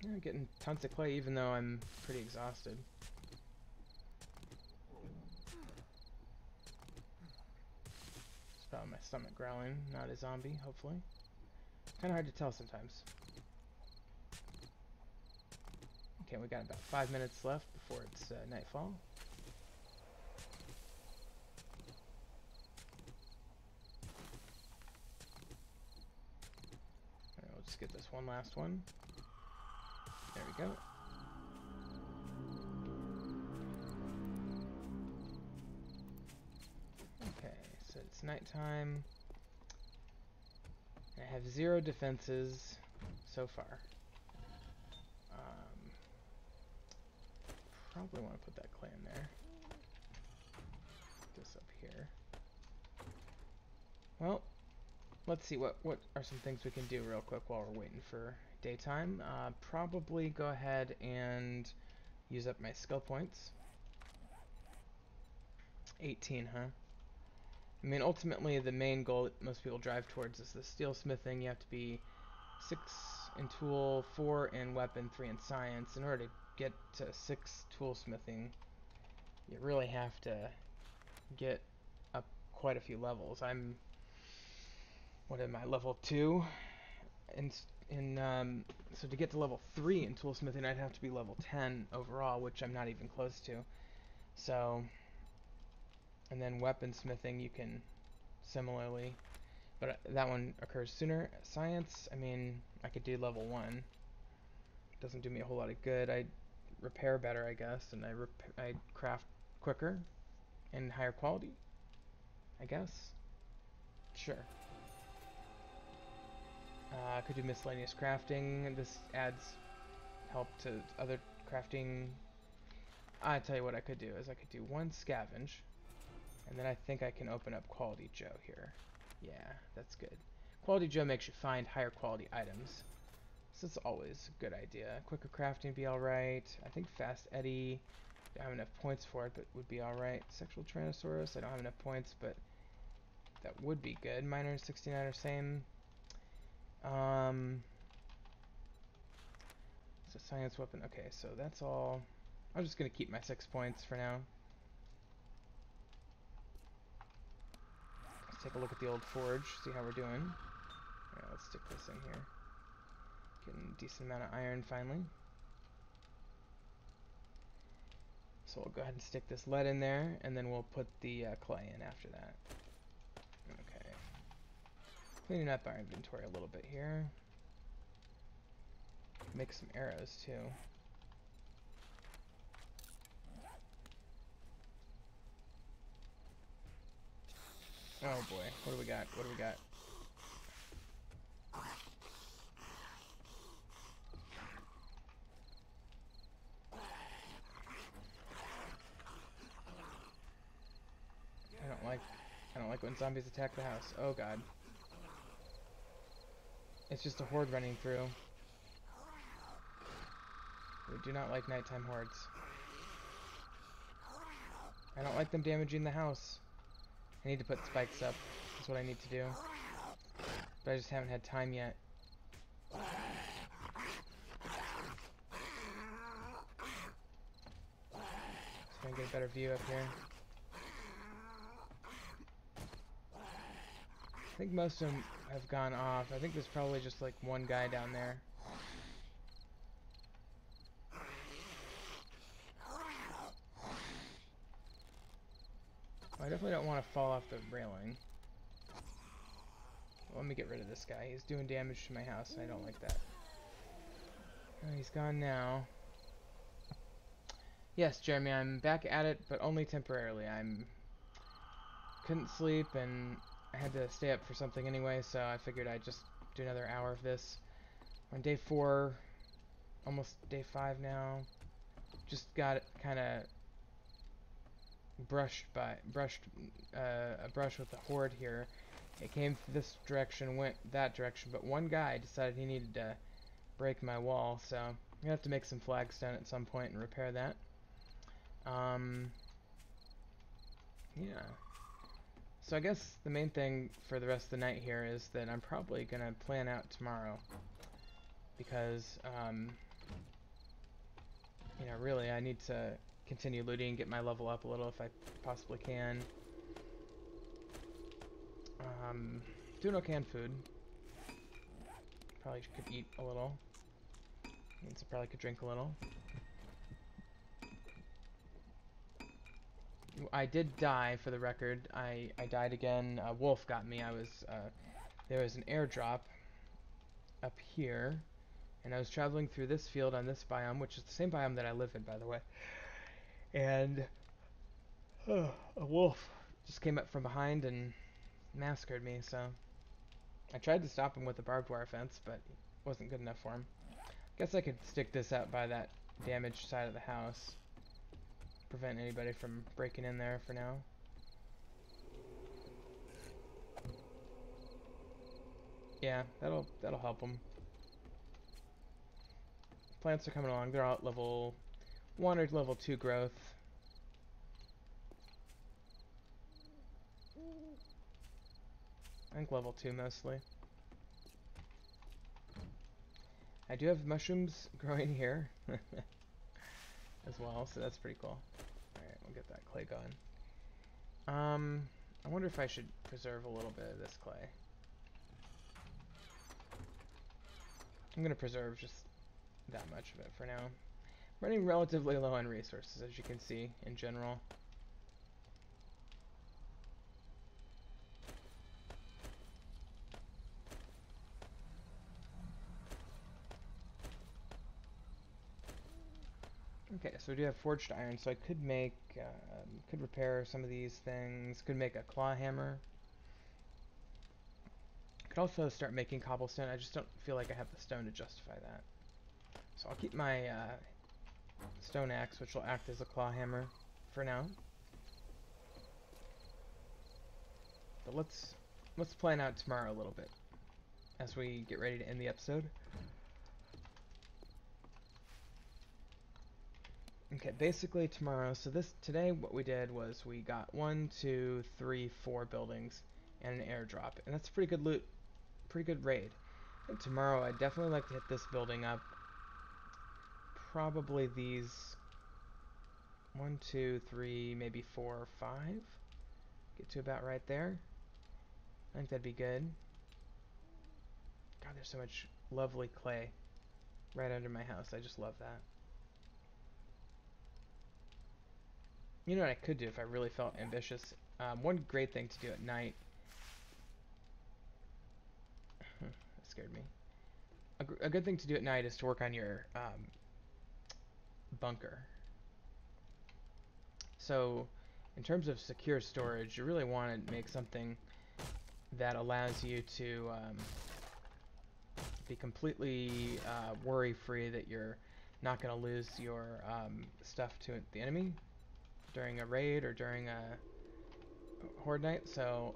Yeah, I'm getting tons of clay even though I'm pretty exhausted. It's probably my stomach growling, not a zombie, hopefully. Kind of hard to tell sometimes. Okay, we got about 5 minutes left before it's nightfall. Alright, we'll just get this one last one. There we go. Okay, so it's nighttime. I have 0 defenses so far. Probably want to put that clay in there. Put this up here. Well, let's see what are some things we can do real quick while we're waiting for daytime. Probably go ahead and use up my skill points. 18, huh? I mean, ultimately, the main goal that most people drive towards is the steelsmithing. You have to be 6 in tool, 4 in weapon, 3 in science. In order to get to 6 toolsmithing, you really have to get up quite a few levels. What am I, level 2? In, so to get to level 3 in toolsmithing, I'd have to be level 10 overall, which I'm not even close to. So, and then weaponsmithing, you can similarly, but that one occurs sooner. Science, I mean, I could do level 1. Doesn't do me a whole lot of good. I repair better, I guess, and I craft quicker and higher quality, I guess. Sure. I could do miscellaneous crafting. This adds help to other crafting. I tell you what I could do is I could do 1 scavenge, and then I think I can open up Quality Joe here. Yeah, that's good. Quality Joe makes you find higher quality items. So it's always a good idea. Quicker crafting be alright. I think Fast Eddie, I don't have enough points for it, but would be alright. Sexual Tyrannosaurus, I don't have enough points, but that would be good. Miner 69 are same. So science weapon. Okay, so that's all. I'm just gonna keep my 6 points for now. Let's take a look at the old forge, see how we're doing. Alright, let's stick this in here. Getting a decent amount of iron finally. So we'll go ahead and stick this lead in there, and then we'll put the clay in after that. Okay. Cleaning up our inventory a little bit here. Make some arrows too. Oh boy, what do we got? What do we got? I don't like when zombies attack the house. Oh god. It's just a horde running through. We do not like nighttime hordes. I don't like them damaging the house. I need to put spikes up. That's what I need to do. But I just haven't had time yet. Just gonna get a better view up here. I think most of them have gone off. I think there's probably just like one guy down there. I definitely don't want to fall off the railing. Let me get rid of this guy. He's doing damage to my house, and I don't like that. Oh, he's gone now. Yes, Jeremy, I'm back at it, but only temporarily. Couldn't sleep, and I had to stay up for something anyway, so I figured I'd just do another hour of this. On day 4, almost day 5 now. Just got it kind of brushed a brush with the horde here. It came this direction, went that direction, but one guy decided he needed to break my wall, so I'm gonna have to make some flagstone at some point and repair that. Yeah. So I guess the main thing for the rest of the night here is that I'm probably gonna plan out tomorrow, because you know, really I need to continue looting, get my level up a little if I possibly can. Doing okay on food. Probably could eat a little. Means I probably could drink a little. I did die, for the record. I died again. A wolf got me. There was an airdrop up here, and I was traveling through this field on this biome, which is the same biome that I live in, by the way. And a wolf just came up from behind and massacred me, so I tried to stop him with a barbed wire fence, but it wasn't good enough for him. Guess I could stick this out by that damaged side of the house. Prevent anybody from breaking in there for now. Yeah, that'll help them. Plants are coming along. They're all at level 1 or level 2 growth. I think level 2 mostly. I do have mushrooms growing here as well, so that's pretty cool. Alright, we'll get that clay going. I wonder if I should preserve a little bit of this clay. I'm gonna preserve just that much of it for now. Running relatively low on resources, as you can see, in general. Okay, so we do have forged iron, so I could make, could repair some of these things. Could make a claw hammer. Could also start making cobblestone. I just don't feel like I have the stone to justify that. So I'll keep my stone axe, which will act as a claw hammer for now. But let's plan out tomorrow a little bit as we get ready to end the episode. Okay, basically tomorrow. So today what we did was we got 1, 2, 3, 4 buildings and an airdrop, and that's a pretty good loot, pretty good raid. And tomorrow I'd definitely like to hit this building up. Probably these 1, 2, 3, maybe 4 or 5. Get to about right there. I think that'd be good. God, there's so much lovely clay right under my house. I just love that. You know what I could do if I really felt ambitious? One great thing to do at night. That scared me. A good thing to do at night is to work on your bunker. So, in terms of secure storage, you really want to make something that allows you to be completely worry-free that you're not going to lose your stuff to the enemy during a raid or during a horde night. So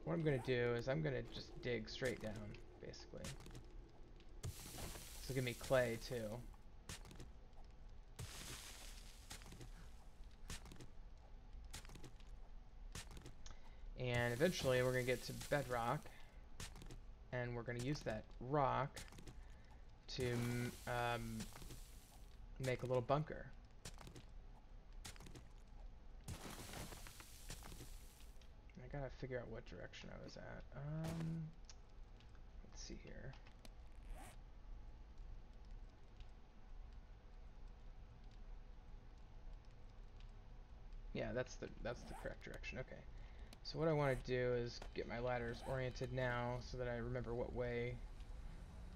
what I'm going to do is I'm going to just dig straight down, basically. This will give me clay, too. And eventually we're going to get to bedrock, and we're going to use that rock to make a little bunker. I gotta figure out what direction I was at. Let's see here. Yeah, that's the correct direction. Okay. So what I want to do is get my ladders oriented now so that I remember what way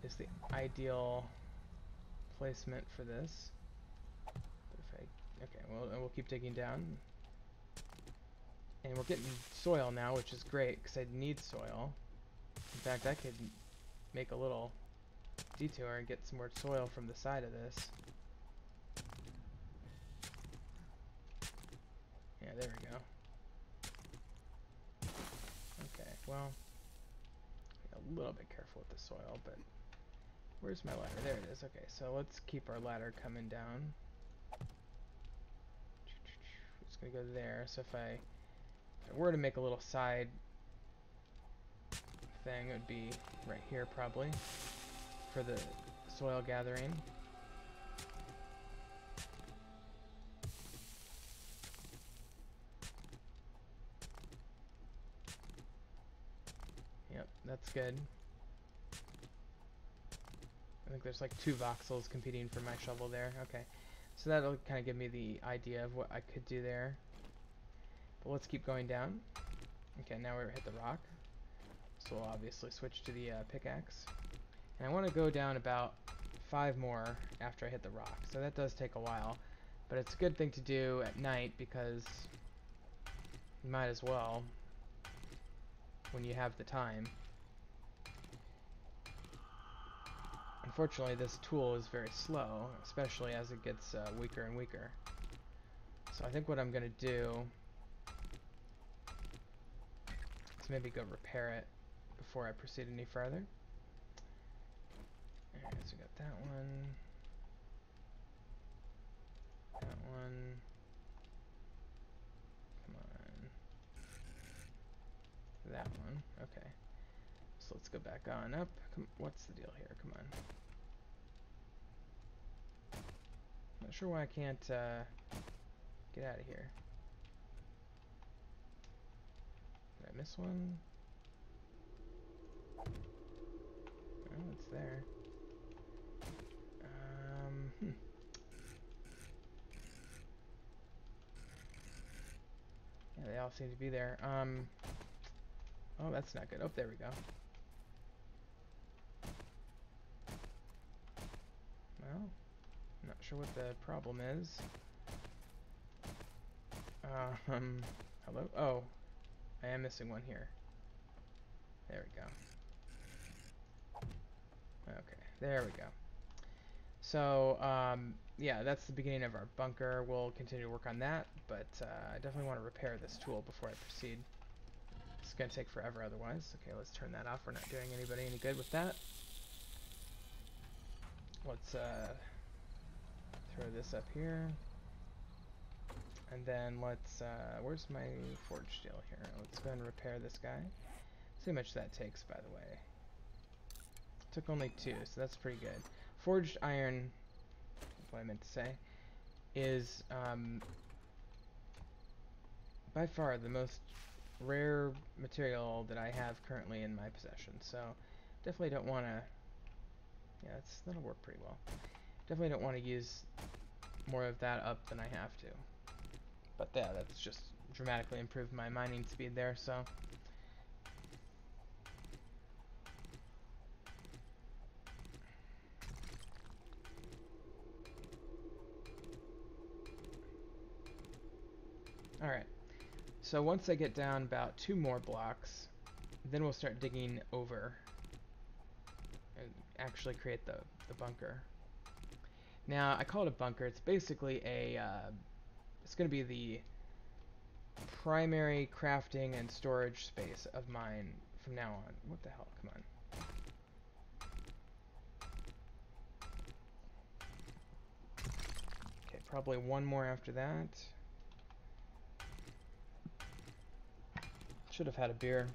is the ideal placement for this. Okay, well, and we'll keep digging down. And we're getting soil now, which is great because I need soil. In fact, I could make a little detour and get some more soil from the side of this. Yeah, there we go. Okay, well, a little bit careful with the soil, but where's my ladder? There it is. Okay, so let's keep our ladder coming down. Just gonna go there. So if I were to make a little side thing, it would be right here probably for the soil gathering. Yep, that's good. I think there's like 2 voxels competing for my shovel there. Okay, so that'll kind of give me the idea of what I could do there. But let's keep going down. Okay, now we're hit the rock. So we'll obviously switch to the pickaxe. And I want to go down about 5 more after I hit the rock. So that does take a while. But it's a good thing to do at night because you might as well when you have the time. Unfortunately, this tool is very slow, especially as it gets weaker and weaker. So I think what I'm going to do is maybe go repair it before I proceed any further. Alright, so we got that one. That one. Come on. That one. Okay. So let's go back on up. What's the deal here? Come on. Not sure why I can't get out of here. I miss one? Oh, it's there. Hmm. Yeah, they all seem to be there. Oh, that's not good. Oh, there we go. Well, I'm not sure what the problem is. Hello? Oh, I am missing one here. There we go. Okay, there we go. So, yeah, that's the beginning of our bunker. We'll continue to work on that, but I definitely want to repair this tool before I proceed. It's going to take forever otherwise. Okay, let's turn that off. We're not doing anybody any good with that. Let's throw this up here. And then let's, where's my forge steel here? Let's go ahead and repair this guy. See how much that takes, by the way. Took only 2, so that's pretty good. Forged iron, what I meant to say, is by far the most rare material that I have currently in my possession. So definitely don't want to, yeah, that'll work pretty well. Definitely don't want to use more of that up than I have to. But yeah, that's just dramatically improved my mining speed there, so. Alright, so once I get down about 2 more blocks, then we'll start digging over and actually create the bunker. Now, I call it a bunker. It's basically a, it's going to be the primary crafting and storage space of mine from now on. What the hell? Come on. Okay, probably one more after that. Should have had a beer.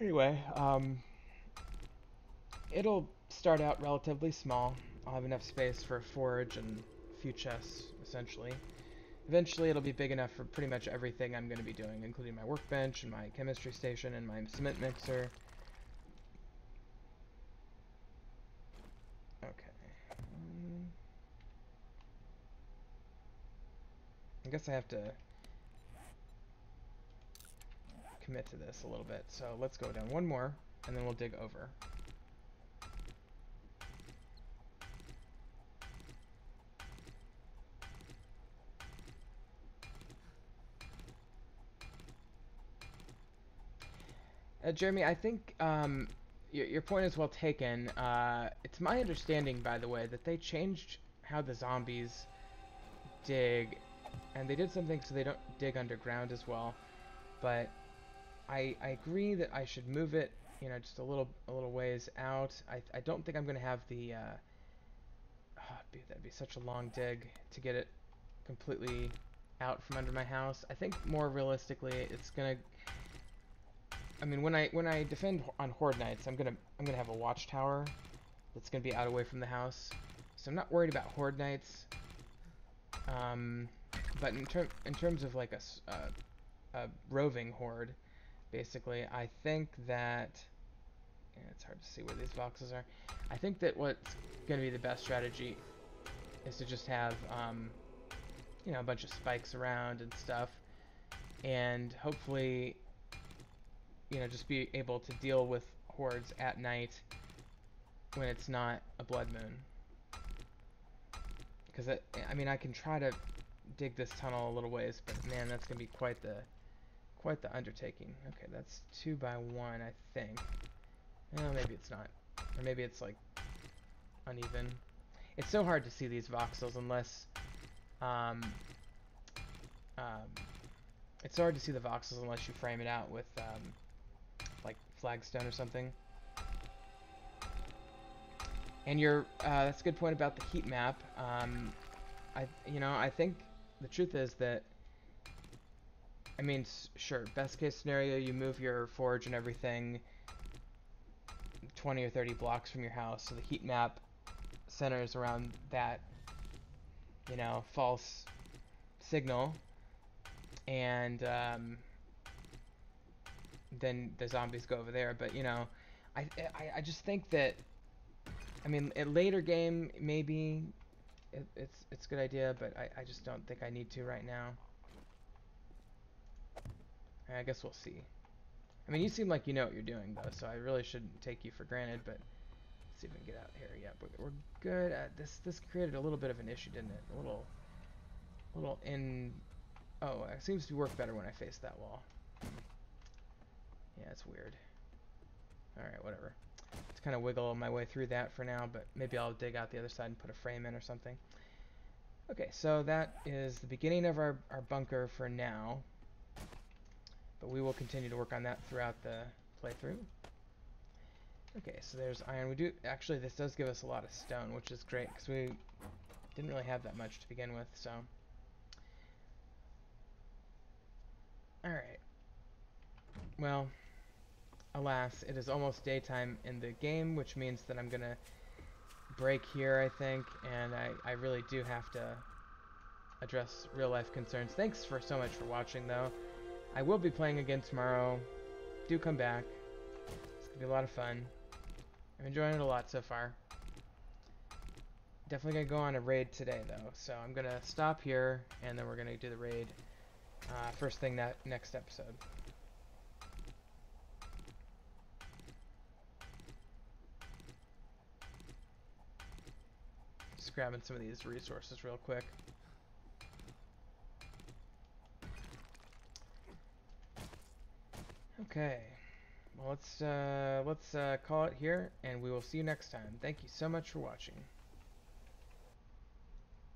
Anyway, it'll start out relatively small. I'll have enough space for a forge and a few chests, essentially. Eventually, it'll be big enough for pretty much everything I'm going to be doing, including my workbench and my chemistry station and my cement mixer. Okay. I guess I have to commit to this a little bit. So let's go down one more, and then we'll dig over. Jeremy, I think your point is well taken. It's my understanding, by the way, that they changed how the zombies dig, and they did something so they don't dig underground as well. But I agree that I should move it, you know, just a little ways out. I don't think I'm gonna have the that'd be such a long dig to get it completely out from under my house. I think more realistically, it's gonna. I mean, when I defend on Horde nights, I'm gonna have a watchtower that's gonna be out away from the house, so I'm not worried about Horde nights. But in terms of like a roving horde, basically, I think that, yeah, it's hard to see where these boxes are. I think that what's gonna be the best strategy is to just have you know, a bunch of spikes around and stuff, and hopefully, you know, just be able to deal with hordes at night when it's not a blood moon. Because I mean, I can try to dig this tunnel a little ways, but man, that's gonna be quite the undertaking. Okay, that's 2 by 1, I think. No, maybe it's not, or maybe it's like uneven. It's so hard to see these voxels unless um, it's hard to see the voxels unless you frame it out with like flagstone or something. And that's a good point about the heat map. I think the truth is that, I mean, sure, best case scenario, you move your forge and everything 20 or 30 blocks from your house, so the heat map centers around that, you know, false signal, and then the zombies go over there. But you know, I just think that, I mean, a later game maybe it's a good idea, but I just don't think I need to right now. I guess we'll see. I mean, you seem like you know what you're doing though, so I really shouldn't take you for granted. But let's see if we can get out here. Yeah, we're good at this. This created a little bit of an issue, didn't it? A little in. Oh, it seems to work better when I face that wall. Yeah, it's weird. Alright, whatever. Let's kind of wiggle my way through that for now, but maybe I'll dig out the other side and put a frame in or something. Okay, so that is the beginning of our bunker for now. But we will continue to work on that throughout the playthrough. Okay, so there's iron. We do, actually, this does give us a lot of stone, which is great, because we didn't really have that much to begin with, so. Alright. Well, alas, it is almost daytime in the game, which means that I'm gonna break here, I think, and I really do have to address real life concerns. Thanks for so much for watching, though. I will be playing again tomorrow. Do come back. It's gonna be a lot of fun. I'm enjoying it a lot so far. Definitely gonna go on a raid today, though, so I'm gonna stop here, and then we're gonna do the raid first thing that next episode. Just grabbing some of these resources real quick. Okay, well, let's call it here, and we will see you next time. Thank you so much for watching.